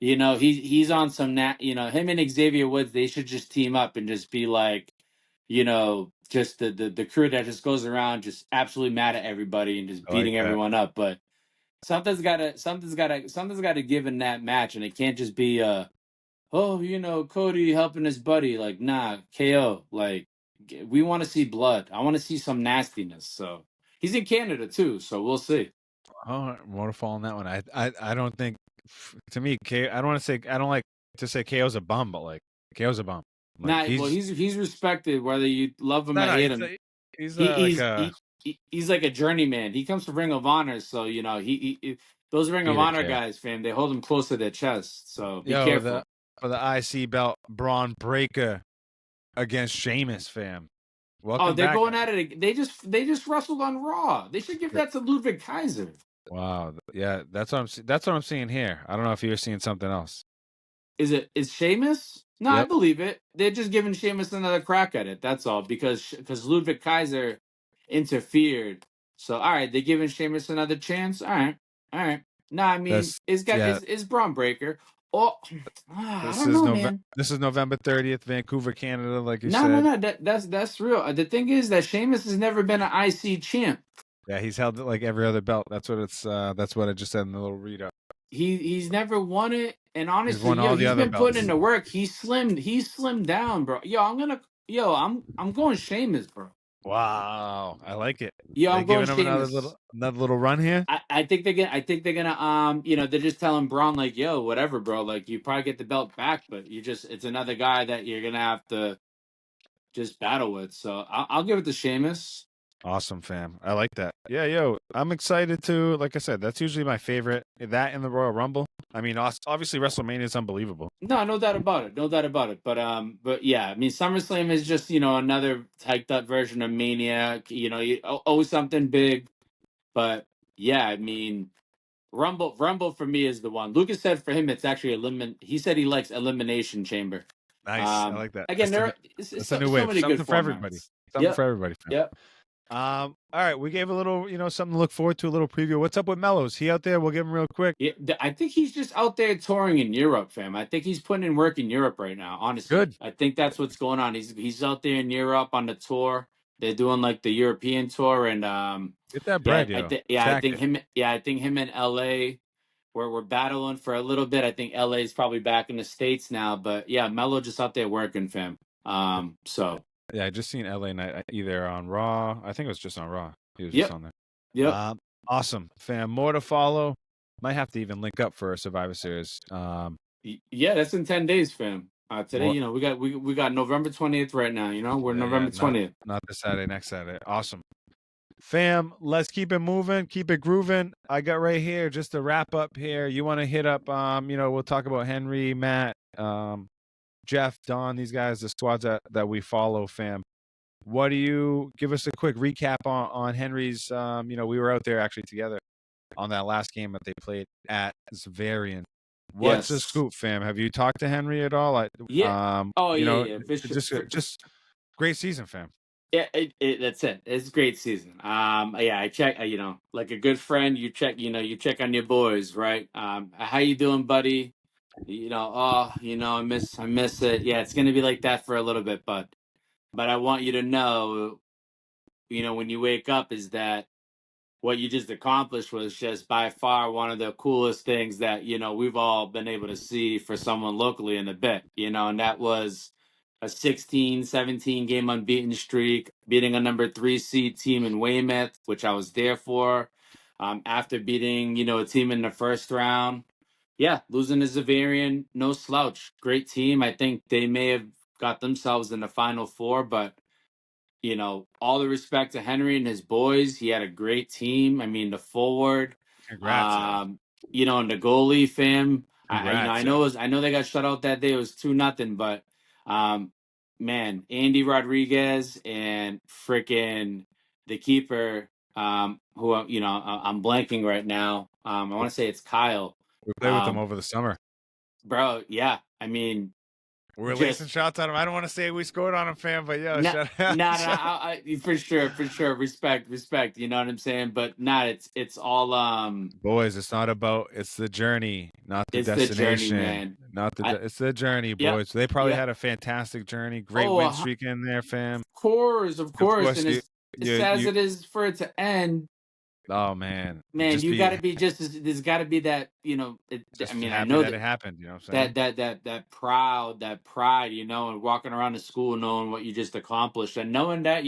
He's on some him and Xavier Woods, they should just team up and just be like, just the crew that just goes around just absolutely mad at everybody and just beating everyone up. But something's gotta give in that match, and it can't just be Cody helping his buddy. Like, nah, KO. Like, we want to see blood. I want to see some nastiness. So he's in Canada too, so we'll see. Oh, waterfall on that one. I don't think, to me, I don't like to say KO's a bum, but like KO's a bum. Like, he's respected whether you love him or hate him. He's He's like a journeyman. He comes to Ring of Honor, so Those Ring of Beat it, Honor kid. guys, fam, they hold them close to their chest. So be Yo, careful. for the IC belt, Braun Breaker against Sheamus, fam. Oh, Welcome they're back. going at it. They just wrestled on Raw. They should give that to Ludwig Kaiser. Wow. Yeah, that's what I'm seeing here. I don't know if you're seeing something else. Is Sheamus? No, I Yep. believe it. They're just giving Sheamus another crack at it. That's all because Ludwig Kaiser interfered. So all right, they're giving Sheamus another chance. All right. No, I mean That's it's Braun Breaker. Oh, I This don't is know, man. This is November 30th, Vancouver, Canada, like you No, said. that's real. The thing is that Sheamus has never been an IC champ. Yeah, he's held it like every other belt. That's what I just said in the little read up. He's never won it, and He's honestly, won all the he's other been belts. putting in the work. He's slimmed down, bro. I'm going Sheamus, bro. Wow, I like it. Yo, They I'm going giving him Sheamus. another little run here. I think they're gonna they're just telling Braun like, yo, whatever, bro. Like you probably get the belt back, but it's another guy that you're gonna have to just battle with. So I'll give it to Sheamus. Awesome, fam. I like that. Yeah, yo, I'm excited to. Like I said, that's usually my favorite. That and the Royal Rumble. I mean, obviously WrestleMania is unbelievable. No doubt about it. No doubt about it. But yeah, I mean, SummerSlam is just another hyped up version of Mania. You owe something big, but yeah, I mean, Rumble for me is the one. Lucas said for him it's actually He said he likes Elimination Chamber. Nice. I like that. Again, it's That's a new so wave. many good Something for everybody. formats. Something for everybody, fam. Yep. All right, we gave a little, something to look forward to, a little preview. What's up with Mellows? He out there? We'll give him real quick. Yeah, I think he's just out there touring in Europe, fam. I think he's putting in work in Europe right now. Honestly, Good. I think that's what's going on. He's out there in Europe on the tour. They're doing like the European tour, and Get that bread, yo. I think him and LA, where we're battling for a little bit. I think LA is probably back in the States now, but yeah, Mello just out there working, fam. So yeah, I just seen LA Knight either on Raw. I think it was just on Raw. He was Yep. just on there. Yep. Awesome, fam. More to follow. Might have to even link up for a Survivor Series. Yeah, that's in 10 days, fam. Today, we got November 20th right now. We're November 20th. Not this Saturday, next Saturday. Awesome, fam. Let's keep it moving, keep it grooving. I got right here just to wrap up here. You want to hit up? We'll talk about Henry, Matt, Jeff, Don, these guys, the squads that we follow, fam. What do you give us a quick recap on Henry's? We were out there actually together on that last game that they played at Zavarian. What's the scoop, fam? Have you talked to Henry at all? Yeah. For sure. Just great season, fam. Yeah, that's it. It's a great season. I check. Like a good friend, you check. You check on your boys, right? How you doing, buddy? I miss it. Yeah, it's gonna be like that for a little bit, but I want you to know, when you wake up, is that what you just accomplished was just by far one of the coolest things that we've all been able to see for someone locally in a bit. And that was a 16-17 game unbeaten streak, beating a number 3 seed team in Weymouth, which I was there for. After beating a team in the first round, losing to Zavarian, no slouch, great team. I think they may have got themselves in the final four, but all the respect to Henry and his boys. He had a great team. I mean, the forward, Congrats, and the goalie, fam. Congrats, I know they got shut out that day. It was 2-0, but man, Andy Rodriguez and freaking the keeper, who I'm blanking right now. I want to say it's Kyle. We played with them over the summer, bro. Yeah, I mean, we're releasing shots at him. I don't want to say we scored on him, fam, but yo, shout out. For sure, respect. You know what I'm saying? But it's all boys. It's not about. It's the journey, not the destination. The journey, man. It's the journey, boys. They probably had a fantastic journey. Great win streak in there, fam. Of course. And as sad as it is for it to end. Oh man, you got to be there's got to be that I know that it happened. You know what I'm saying? That pride, and walking around the school knowing what you just accomplished and knowing that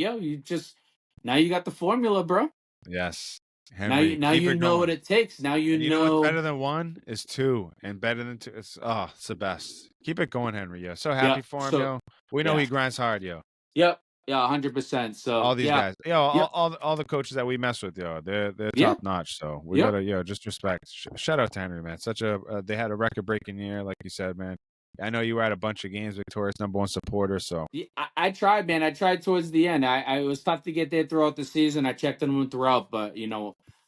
now you got the formula, bro. Yes, Henry, now you know what it takes. Now you know what's better than 1 is 2, and better than 2. It's the best. Keep it going, Henry. Yo, so happy for him, yo. We know he grinds hard, yo. Yep. Yeah, 100%. All So these yeah, guys, yep, all the coaches that we mess with, they're yeah, top notch. So we yep. gotta, just respect. Shout out to Henry, man. Such a they had a record breaking year, like you said, man. I know you were at a bunch of games, Victoria's #1 supporter. So Yeah, I tried, man. I tried towards the end. It was tough to get there throughout the season. I checked in them throughout, but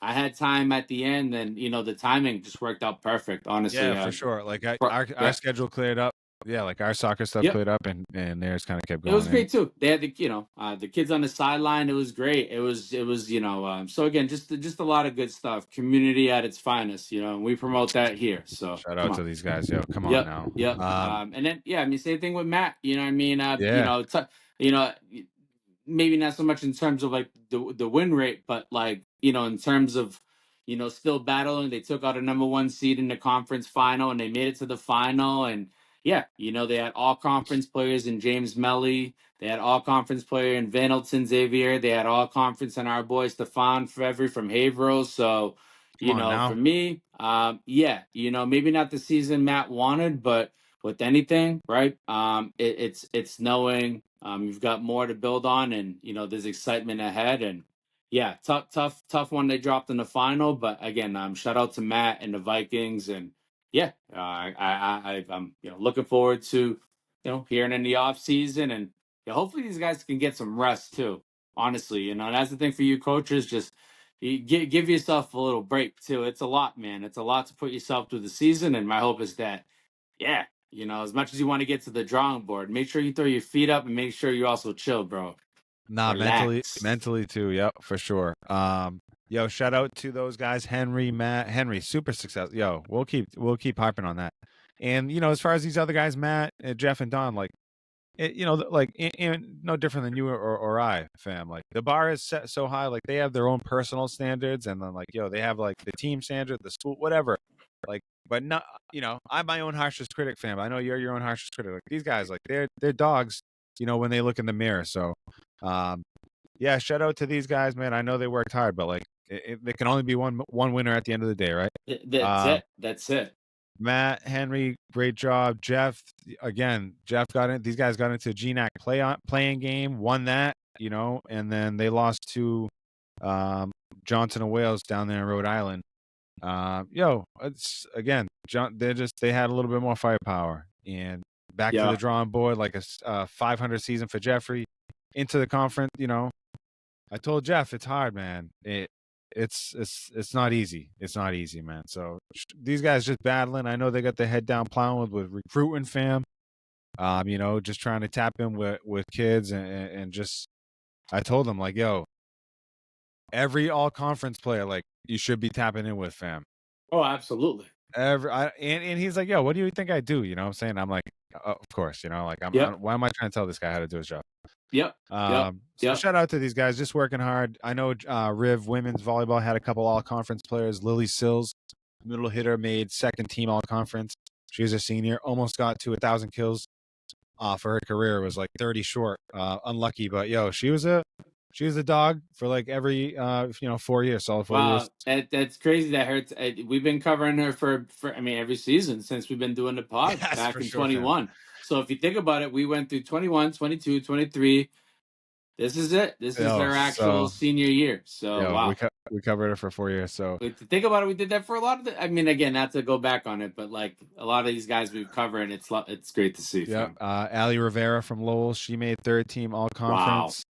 I had time at the end, and the timing just worked out perfect. Honestly, yeah, for sure. Like our yeah, schedule cleared up. Yeah, like our soccer stuff yep. cleared up, and theirs kind of kept It was going. And great too. They had the kids on the sideline. It was great. It was so again, just a lot of good stuff. Community at its finest. And we promote that here. So shout come out on. to these guys, come on Yep, now. yep. And then I mean, same thing with Matt. You know what I mean? Yeah, You know, maybe not so much in terms of like the win rate, but like in terms of still battling. They took out a number one seed in the conference final, and they made it to the final. And yeah, they had all conference players in James Melly. They had all conference player in Vanelton Xavier. They had all conference in our boy Stefan Fevry from Haverhill. So come on for now. me, yeah, maybe not the season Matt wanted, but with anything, right? It's knowing you've got more to build on, and there's excitement ahead. And yeah, tough one they dropped in the final, but again, shout out to Matt and the Vikings, and yeah, I'm looking forward to hearing in the off season, and yeah, hopefully these guys can get some rest too. Honestly, and that's the thing for you coaches, just you give yourself a little break too. It's a lot, man. It's a lot to put yourself through the season, and my hope is that yeah, as much as you want to get to the drawing board, make sure you throw your feet up and make sure you also chill, bro. Nah, Relax. mentally too. Yep, for sure. Shout out to those guys, Henry, Matt, Henry, super success. We'll keep harping on that. And as far as these other guys, Matt, Jeff, and Don, like, like, no different than you or I, fam. Like, the bar is set so high. Like, they have their own personal standards, and then like, they have like the team standard, the school, whatever. Like, but not, I'm my own harshest critic, fam. I know you're your own harshest critic. Like, these guys, like, they're dogs. When they look in the mirror. So, um, yeah, shout out to these guys, man. I know they worked hard, but like, there can only be one winner at the end of the day, right? That's Um, it. That's it. Matt, Henry, great job. Jeff, again, Jeff got in. These guys got into a GNAC playing game, won that, and then they lost to Johnson and Wales down there in Rhode Island. It's again, they had a little bit more firepower, and back to Yeah. the drawing board, like a 500 season for Jeffrey into the conference. I told Jeff it's hard, man. It's not easy. It's not easy, man. So these guys just battling. I know they got their head down plowing with recruiting, fam. Just trying to tap in with kids and just. I told them, like, yo, every all conference player, like, you should be tapping in with, fam. Oh, absolutely. And he's like, yo, what do you think I do? You know what I'm saying? I'm like, of course, like, Yep. why am I trying to tell this guy how to do his job? Yep. Yep. So Yep. shout out to these guys, just working hard. I know Riv women's volleyball had a couple all conference players. Lily Sills, middle hitter, made second team all conference. She's a senior, almost got to 1,000 kills for her career. Was like 30 short, unlucky, but she was a dog for like every 4 years, solid 4 years. Wow, that's crazy. That hurts. We've been covering her for I mean every season since we've been doing the pod Yes, back for in sure, fam. 21. So if you think about it, we went through 21, 22, 23. This is it. This is Yo, her actual so senior year. So yo, we wow. we covered her for 4 years. So Like, to think about it, we did that for a lot of I mean, again, not to go back on it, but like a lot of these guys we've covered, and it's great to see, yeah, fam. Ali Rivera from Lowell, she made third team all Wow. conference.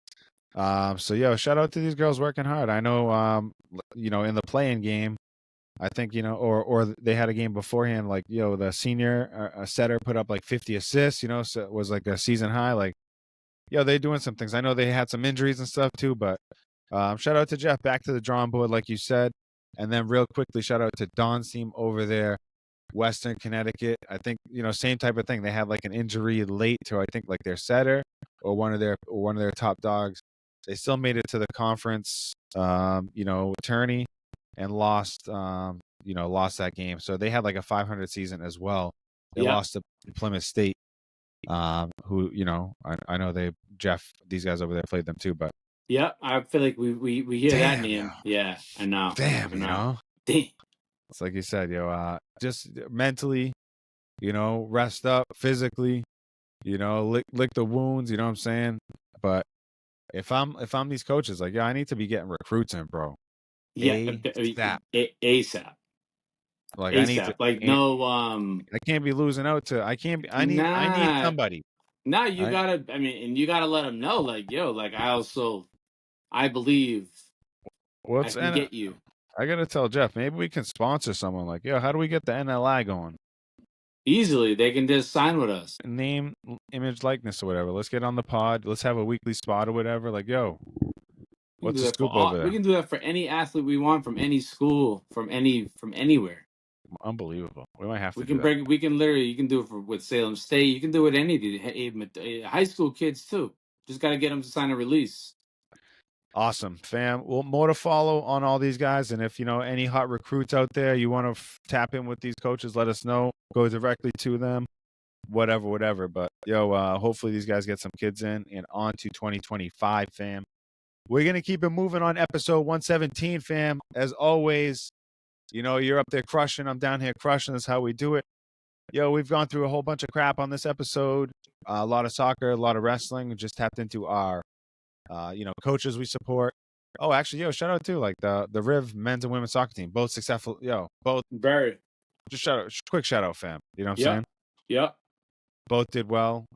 Shout out to these girls working hard. I know, in the playing game, I think, or they had a game beforehand, like, the senior setter put up like 50 assists, so it was like a season high. Like, they're doing some things. I know they had some injuries and stuff too, but shout out to Jeff, back to the drawing board, like you said. And then real quickly, shout out to Don's team over there, Western Connecticut. I think, same type of thing. They had like an injury late to, I think, like their setter or one of their top dogs. They still made it to the conference, tourney, and lost that game. So they had like a 500 season as well. They Yep. lost to Plymouth State, who, I know these guys over there played them too, but Yep. I feel like we hear that damn, yo, name. Yeah, I know. damn, I know. Damn. it's like you said, just mentally, rest up, physically, lick the wounds, you know what I'm saying? But If I'm these coaches, like, yeah, I need to be getting recruits in, bro. Yeah, ASAP. ASAP. Like I need to. ASAP. Like And no, I can't be losing out to. I can't be. I need nah. somebody. Now you I gotta. I mean, and you gotta let them know, like, yo, like I believe I what's can and get you I gotta tell Jeff. Maybe we can sponsor someone. Like, yo, how do we get the NLI going? easily. They can just sign with us. Name, image, likeness, or whatever. Let's get on the pod. Let's have a weekly spot or whatever. Like, yo, We can what's do the that for scoop all. over We there? can do that for any athlete we want from any school, from anywhere. Unbelievable. We might have to We do can that. break. We can literally. You can do it with Salem State. You can do it any high school kids too. Just got to get them to sign a release. Awesome, fam. Well, more to follow on all these guys. And if you know any hot recruits out there, you want to tap in with these coaches, let us know. Go directly to them, whatever. But yo, hopefully these guys get some kids in and on to 2025, fam. We're gonna keep it moving on episode 117, fam. As always, you know, you're up there crushing. I'm down here crushing. That's how we do it. Yo, we've gone through a whole bunch of crap on this episode. A lot of soccer, a lot of wrestling. We just tapped into our coaches we support. Oh, actually, yo, shout out to like the Riv men's and women's soccer team, both successful. Yo, both Very. just quick shout out, fam. You know what I'm Yep. saying? Yep. Both did well.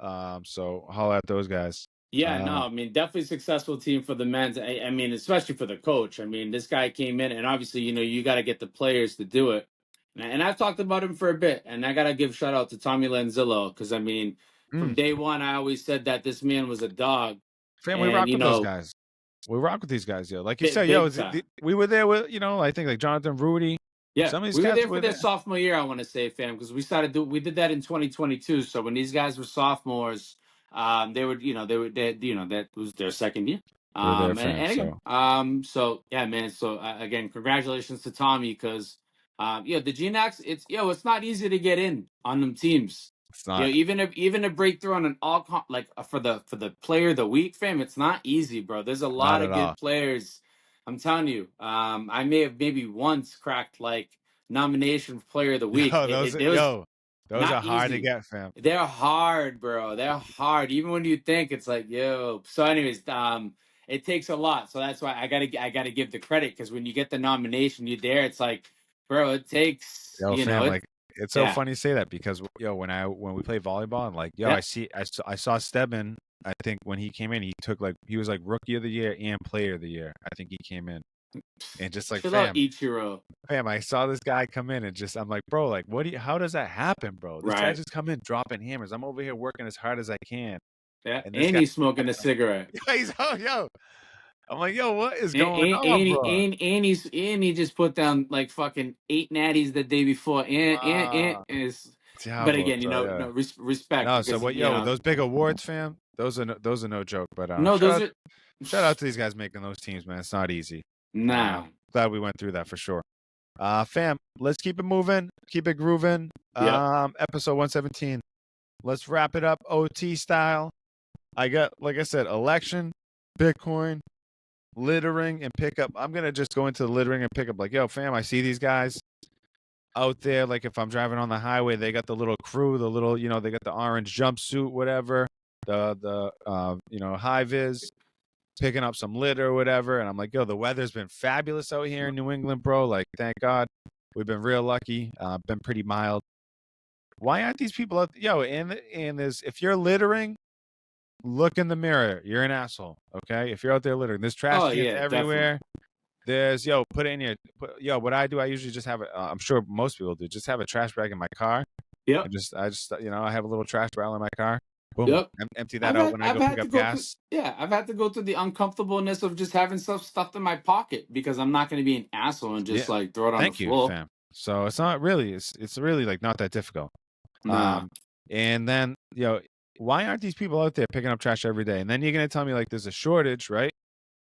So holla at those guys. Yeah, no, I mean, definitely successful team for the men's. I mean, especially for the coach. I mean, this guy came in, and obviously, you got to get the players to do it. And I've talked about him for a bit, and I got to give shout out to Tommy Lanzillo because, I mean, from day one, I always said that this man was a dog, Fam, we and rock with those guys. We rock with these guys, yo. Like you said, yo, big time. we were there with, I think like Jonathan Rudy. Yeah, Some of these we were cats there for their sophomore year. I want to say, fam, because we did that in 2022. So when these guys were sophomores, they were, that was their second year. We were there, And, fam. and again, so yeah, man. So again, congratulations to Tommy because, the GNAX, it's not easy to get in on them teams. It's not. Even a breakthrough on an for the player of the week, fam, it's not easy, bro. There's a lot of good players. I'm telling you, I may have maybe once cracked like nomination for player of the week. Those are hard to get, fam. They're hard, bro. They're hard. Even when you think it's like, yo. So, anyways, it takes a lot. So that's why I gotta give the credit because when you get the nomination, you're there. It's like, bro, it takes. Fam, like it's so funny you say that because when we play volleyball and like I saw Stebbin. I think when he came in, he was like rookie of the year and player of the year. I think he came in and just like chill out, Ichiro. Fam, I saw this guy come in and I'm like, bro, like how does that happen, bro? This guy just come in dropping hammers. I'm over here working as hard as I can. Yeah, and he's smoking a cigarette. I'm like, yo, what is going on, bro? And he just put down like fucking 8 natties the day before, and is. But again, no respect. No, so what? Those big awards, fam. Those are no joke. But no, shout out to these guys making those teams, man. It's not easy. Nah, glad we went through that for sure. Fam, let's keep it moving, keep it grooving. Episode 117. Let's wrap it up OT style. I got, like I said, election, Bitcoin, littering, and pickup. I'm gonna just go into the littering and pickup. Like, yo, fam, I see these guys out there. Like, if I'm driving on the highway, they got the little crew, the little, they got the orange jumpsuit, whatever, the high vis, picking up some litter or whatever. And I'm like, yo, the weather's been fabulous out here in New England, bro. Like, thank God. We've been real lucky. Been pretty mild. Why aren't these people out? And if you're littering, look in the mirror. You're an asshole. Okay. If you're out there littering, there's trash cans everywhere. Definitely. There's put it in your what I do, I usually just have I'm sure most people do, just have a trash bag in my car. Yeah. I have a little trash barrel in my car. Boom. Yep. Empty that out when I go pick up gas. I've had to go through the uncomfortableness of just having stuff stuffed in my pocket because I'm not going to be an asshole and just like throw it on the floor. Fam. So it's not really, it's really like not that difficult. Nah. And then, why aren't these people out there picking up trash every day? And then you're going to tell me like there's a shortage, right?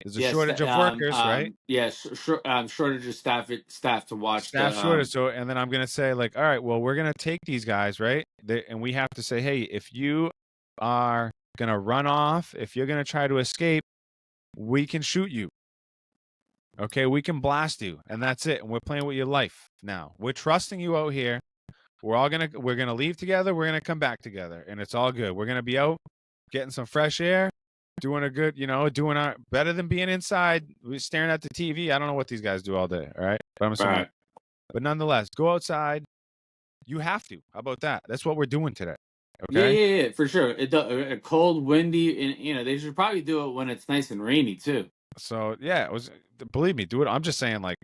There's a shortage of workers, right? Yes, shortage of staff to watch. Staff shortage. So, and then I'm going to say like, all right, well, we're going to take these guys, right? And we have to say, hey, if you are going to run off, if you're going to try to escape, we can shoot you. Okay, we can blast you, and that's it. And we're playing with your life now. We're trusting you out here. We're gonna leave together. We're gonna come back together, and it's all good. We're gonna be out getting some fresh air, doing a good, doing our better than being inside. We're staring at the TV. I don't know what these guys do all day. All right, but I'm assuming. Right. But nonetheless, go outside. You have to. How about that? That's what we're doing today. Yeah, Okay. yeah, yeah, for sure. A cold, windy, and they should probably do it when it's nice and rainy too. So yeah, it was. Believe me, do it. I'm just saying, like,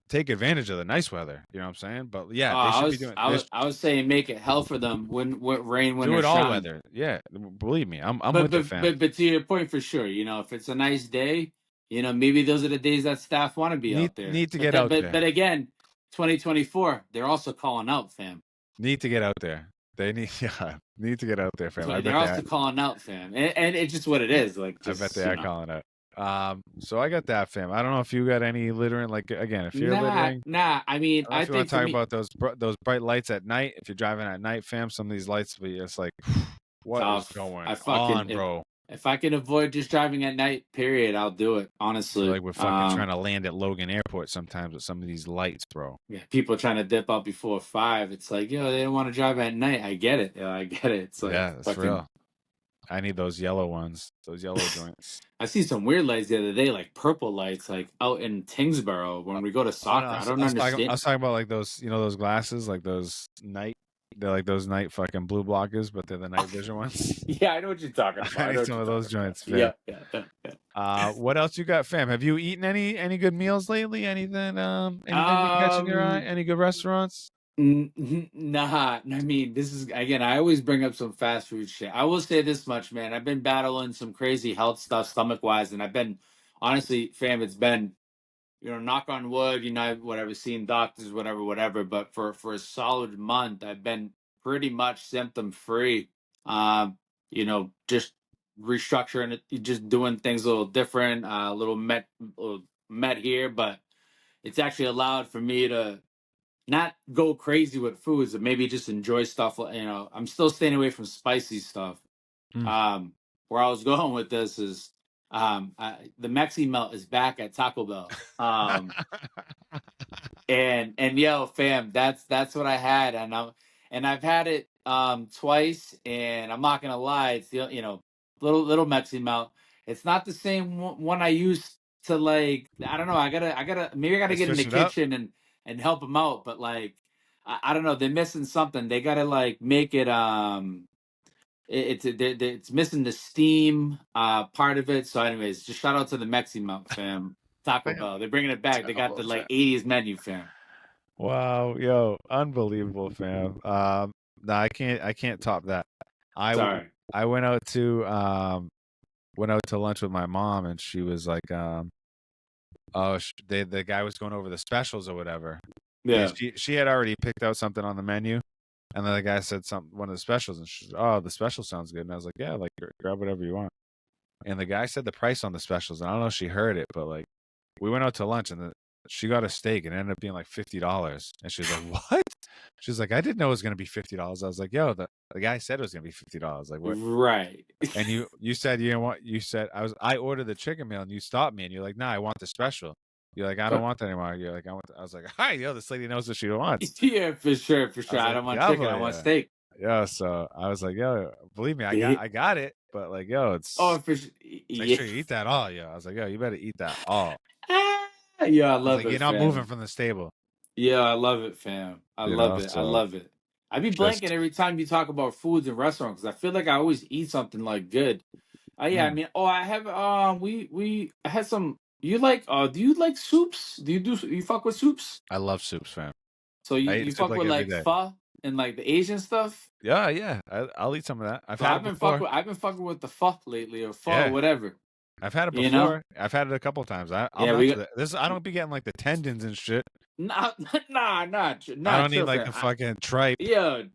take advantage of the nice weather. You know what I'm saying? But yeah, they should be doing this. I was saying make it hell for them when rain, wind, Do or it all shine. weather. Yeah, believe me, I'm But with you, fam. to your point, for sure, if it's a nice day, maybe those are the days that staff want to be Need out there. need to But get out there. but again, 2024, they're also calling out, fam. Need to get out there. They need need to get out there, fam. I bet They're they also are. calling out, fam, and it's just what it is. Like, I bet just they are calling out. So I got that, fam. I don't know if you got any littering. Like, again, if you're littering, nah. I mean, I don't know I if you want think to for talk me, about those bright lights at night. If you're driving at night, fam, some of these lights be just like, what is going I fucking on, bro? if I can avoid just driving at night, period, I'll do it. I feel Honestly, like we're fucking trying to land at Logan Airport sometimes with some of these lights, bro. yeah, people trying to dip out before 5. It's like, they don't want to drive at night. I get it. I get it. It's like Yeah, that's fucking. real. I need those yellow ones, those yellow joints. I see some weird lights the other day, like purple lights, like out in Tingsboro when we go to Oh no, soccer. I don't I understand. was talking about like those, those glasses, like those night. They're like those night fucking blue blockers, but they're the night vision ones. Yeah, I know what you're talking about. I I know need what some you're of those talking about. joints, fam. Yeah. What else you got, fam? Have you eaten any good meals lately? Anything been catching your eye? Any good restaurants? Nah, I mean, this is again. I always bring up some fast food shit. I will say this much, man. I've been battling some crazy health stuff, stomach wise, and I've been honestly, fam. It's been knock on wood. Whatever, seeing doctors, whatever. But for a solid month, I've been pretty much symptom free. Just restructuring it, just doing things a little different, little met here, but it's actually allowed for me to not go crazy with foods, but maybe just enjoy stuff. I'm still staying away from spicy stuff. Mm. Where I was going with this is, the Mexi Melt is back at Taco Bell. And yo, fam, that's what I had, and I've had it twice, and I'm not gonna lie, it's the little Mexi Melt. It's not the same one I used to like. I don't know. I gotta get in the Switch it up. kitchen and help them out, but like I don't know. They're missing something. They gotta like make it it's missing the steam part of it. So, anyways, just shout out to the Mexi Melt, fam. Taco Fam. Bell. They're bringing it back. They got the like 80s menu, fam. Wow, yo, unbelievable, fam. No, I can't top that. Sorry. I went out to lunch with my mom, and she was like, the guy was going over the specials or whatever. Yeah. And she had already picked out something on the menu, and then the guy said one of the specials, and she's, oh, the special sounds good, and I was like, yeah, like grab whatever you want. And the guy said the price on the specials, and I don't know if she heard it, but like we went out to lunch, and she got a steak, and it ended up being like $50, and she was like, what? She's like, I didn't know it was gonna be $50. I was like, yo, the guy said it was gonna be $50. Like, what? Right. And you said you didn't want. You said I ordered the chicken meal, and you stopped me, and you're like, nah, I want the special. You're like, I don't want that anymore. You're like, I was like, hi, yo, this lady knows what she wants. Yeah, for sure. I I was don't like, want chicken. I want steak. Yeah, so I was like, yo, believe me, I got it, but like, yo, it's For sure. make Yeah. sure you eat that all, yo. I was like, yo, you better eat that all. Yeah, I I was love like, it, you're not fam. moving from the stable. Yeah, I love it, fam. I love it. I So love it. I be blanking just every time you talk about foods and restaurants because I feel like I always eat something like good. Yeah, I mean, I have I had some. You like do you like soups? You fuck with soups? I love soups, fam. So I you eat soup fuck like with every like day. pho and like the Asian stuff? Yeah. I'll eat some of that. I've So had it before. I've been fucking with the pho lately or pho or Yeah, whatever. I've had it You know? before. I've had it a couple times. I'll Yeah, mess we got with it. This I don't be getting like the tendons and shit. nah nah I not don't need true, like fam. the fucking tripe. Yo,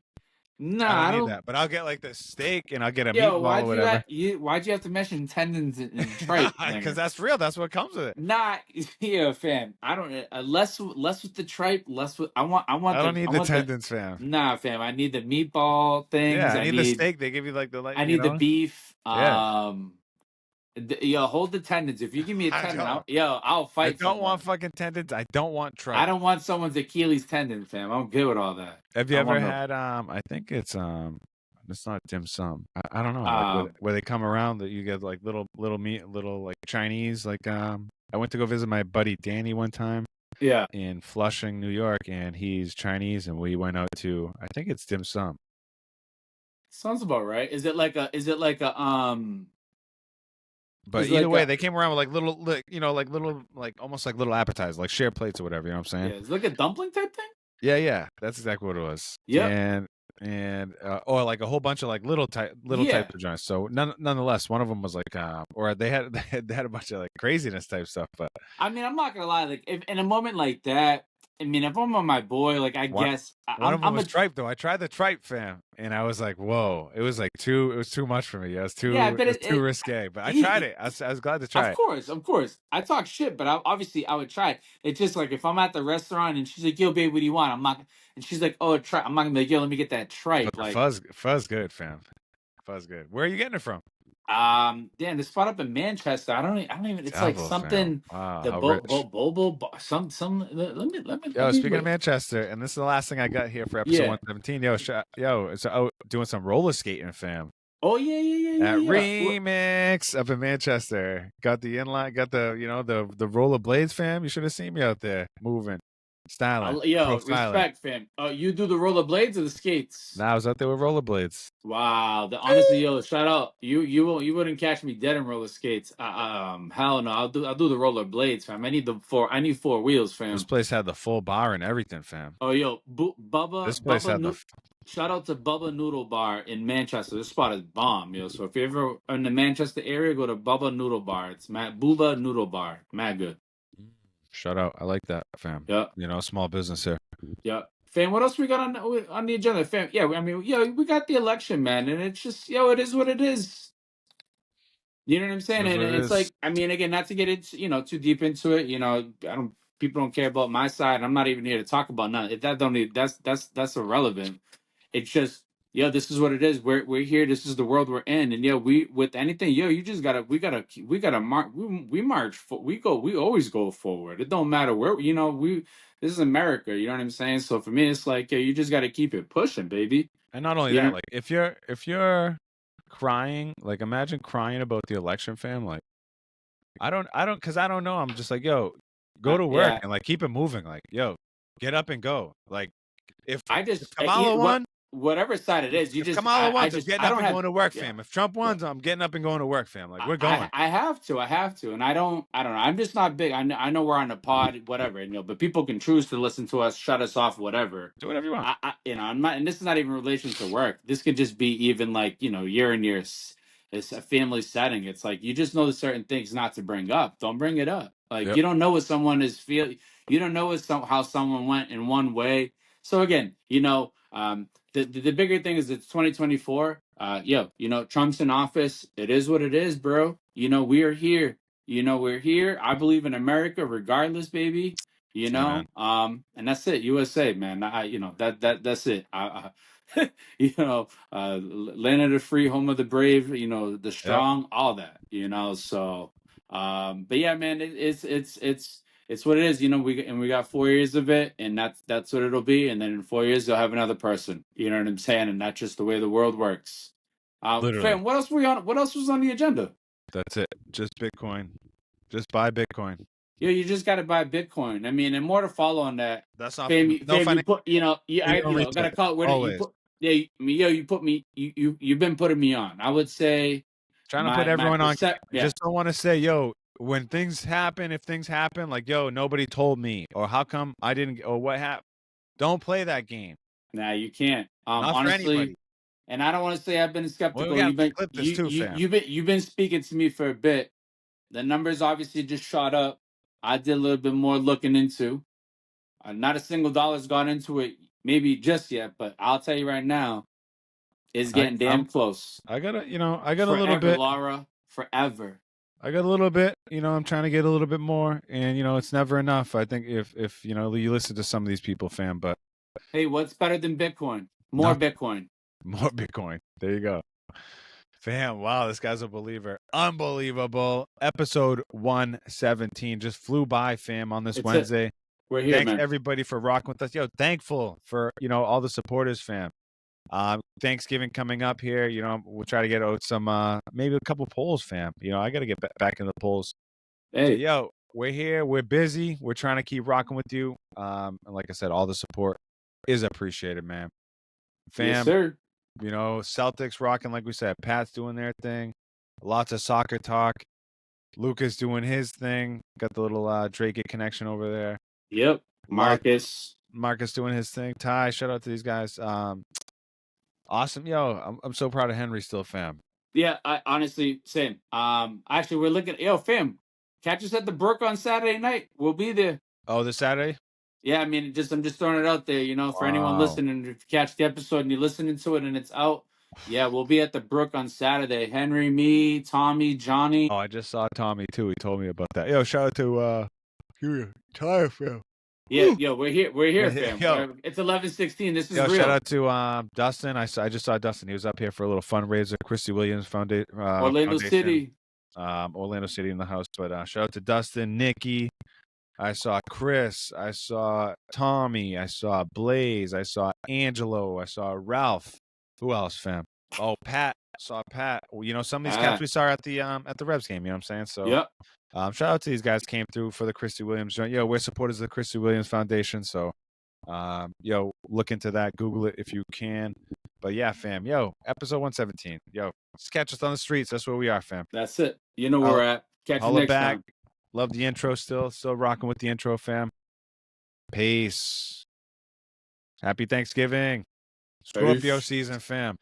nah, I don't I need don't. that. But I'll get like the steak, and I'll get a Yo, meatball or whatever. why'd you have to mention tendons and tripe? Because Nigga? that's real. That's what comes with it. Nah, yeah, fam. I don't less with the tripe, less with I don't need I the want the tendons, fam. nah, fam. I need the meatball things. Yeah, I need the steak. They give you like the I need the beef. Yeah. Yo, hold the tendons. If you give me a tendon, I'll I fight. don't want fucking tendons. I don't want tripe. I don't want someone's Achilles tendon, fam. I'm good with all that. Have you I ever want no- had I think it's It's not dim sum. I don't know. Like where they come around that you get like little meat, little like Chinese. Like I went to go visit my buddy Danny one time. Yeah. In Flushing, New York, and he's Chinese, and we went out to, I think it's dim sum. Sounds about right. Is it like a But either way, they came around with like little, like little, like almost like little appetizers, like share plates or whatever. You know what I'm saying? Yeah, it's like a dumpling type thing. Yeah, that's exactly what it was. Yep. And or like a whole bunch of like little types of joints. So nonetheless, one of them was like, or they had a bunch of like craziness type stuff. But I mean, I'm not gonna lie. Like, if in a moment like that, I mean, if I'm on my boy, like, I guess one of them I'm was a tripe though. I tried the tripe, fam, and I was like, whoa! It was like too. It was too much for me. It was too. yeah, but it was too risque. But I tried it. I was glad to try it. Of course. I talk shit, but obviously I would try it. It's just like if I'm at the restaurant and she's like, "Yo, babe, what do you want?" I'm not, and she's like, "Oh, try." I'm not gonna be like, "Yo, let me get that But tripe." the Like, fuzz good, fam. Fuzz good. Where are you getting it from? damn, this spot up in Manchester. I don't even. It's like Devils, fam. something. Wow, The how rich. some. Let Yo, me speaking of wait. Manchester, and this is the last thing I got here for episode Yeah. 117. Yo, it's out doing some roller skating, fam. Oh yeah. At Remix up in Manchester. Got the inline, got the the roller blades, fam. You should have seen me out there moving, styling, Yo, profiling. respect, fam. You do the rollerblades or the skates? Nah, I was out there with rollerblades. Wow. Honestly, yo, shout out. You wouldn't catch me dead in roller skates. Hell no. I'll do the rollerblades, fam. I need four wheels, This fam. place had the full bar and everything, fam. Oh, yo, This place had the. Shout out to Bubba Noodle Bar in Manchester. This spot is bomb, yo. So if you're ever in the Manchester area, go to Bubba Noodle Bar. It's Booba Noodle Bar. Mad good. Shout out. I like that, fam. Yep. Small business here. Yep. Fam, what else we got on the agenda, fam? Yeah, I mean, we got the election, man, and it's just, it is what it is. You know what I'm saying? That's And what it it's is. like, I mean, again, not to get into, too deep into it. People don't care about my side. I'm not even here to talk about none. If that don't need, that's irrelevant. It's just, this is what it is. We're here. This is the world we're in. And we with anything, you just we gotta march. We march. We always go forward. It don't matter where. This is America. You know what I'm saying? So for me, it's like, you just gotta keep it pushing, baby. And not only that, like if you're crying, like imagine crying about the election, fam. Like I don't, because I don't know. I'm just like, yo, go to work and like keep it moving. Like, yo, get up and go. Like if Kamala won, whatever side it is, if Kamala won, I'm getting up and going to work, fam. If Trump won, I'm getting up and going to work, fam. Like we're going. I have to, and I don't know. I'm just not big. I know we're on a pod, whatever, but people can choose to listen to us, shut us off, whatever. Do whatever you want. I'm not, and this is not even in relation to work. This could just be even like, year and years. It's a family setting. It's like, you just know the certain things not to bring up. Don't bring it up. Like, you don't know what someone is feeling. You don't know how someone went in one way. So again, the bigger thing is it's 2024. Trump's in office. It is what it is, bro. We are here. We're here. I believe in America, regardless, baby. Man. And that's it. USA, man. That's it. Land of the free, home of the brave. The strong, all that. So, but yeah, man, it's what it is. We got 4 years of it, and that's what it'll be. And then in 4 years, they'll have another person. You know what I'm saying? And that's just the way the world works. Literally. Fam, what else were we on? What else was on the agenda? That's it. Just Bitcoin. Just buy Bitcoin. Yeah, you just got to buy Bitcoin. I mean, and more to follow on that. That's not fam. no You put, I gotta call it. Always. You've been putting me on. I would say trying to put everyone on. I just don't want to say, yo, when things happen, if things happen, like, yo, nobody told me, or how come I didn't, or what happened. Don't play that game. Nah, you can't. Not honestly, for anybody. And I don't want to say I've been skeptical. Well, you've been speaking to me for a bit. The numbers obviously just shot up. I did a little bit more looking into. Not a single dollar's gone into it, maybe just yet, but I'll tell you right now, it's getting damn close. I got a little bit. Laura, forever. I got a little bit. I'm trying to get a little bit more, and it's never enough. I think if you listen to some of these people, fam, but hey, what's better than Bitcoin? More Bitcoin. More Bitcoin. There you go. Fam, wow, this guy's a believer. Unbelievable. Episode 117 just flew by, fam, on this Wednesday. We're here, Thanks man. everybody for rocking with us. Yo, thankful for, all the supporters, fam. Thanksgiving coming up here. You know, we'll try to get out some maybe a couple polls, fam. You know, I got to get back into the polls. So, Hey, yo, we're here. We're busy. We're trying to keep rocking with you. And like I said, all the support is appreciated, man. yes, Fam, sir. you know, Celtics rocking, like we said. Pat's doing their thing. Lots of soccer talk. Lucas doing his thing. Got the little Drake connection over there. Yep. Marcus. Marcus doing his thing. Ty, shout out to these guys. Awesome. Yo, I'm so proud of Henry still, fam. Yeah, I honestly same. Actually, we're looking. Yo, fam, catch us at the Brook on Saturday night. We'll be there. Oh, this Saturday? Yeah, I mean, I'm just throwing it out there. You know, for anyone Wow. listening, if you catch the episode and you're listening to it and it's out, yeah, we'll be at the Brook on Saturday. Henry, me, Tommy, Johnny. Oh, I just saw Tommy too. He told me about that. Yo, shout out to Ty, fam. Yeah, Woo! yo, we're here. We're here, Yeah, fam. yo. It's 11:16. This is Yo, shout real. out to Dustin. I just saw Dustin. He was up here for a little fundraiser. Christy Williams Orlando Foundation. City. Orlando City in the house. But shout out to Dustin, Nikki. I saw Chris. I saw Tommy. I saw Blaze. I saw Angelo. I saw Ralph. Who else, fam? Oh, Pat. Saw Pat. Well, you know, some of these cats we saw at the Revs game. You know what I'm saying? So, Yep. shout out to these guys came through for the Christy Williams joint. Yo, we're supporters of the Christy Williams Foundation. So, yo, look into that. Google it if you can. But yeah, fam. Yo, episode 117. Yo, just catch us on the streets. That's where we are, fam. That's it. You know where we're at. Catch you Holla next back. time. Love the intro still rocking with the intro, fam. Peace. Happy Thanksgiving. Scorpio Peace. season, fam.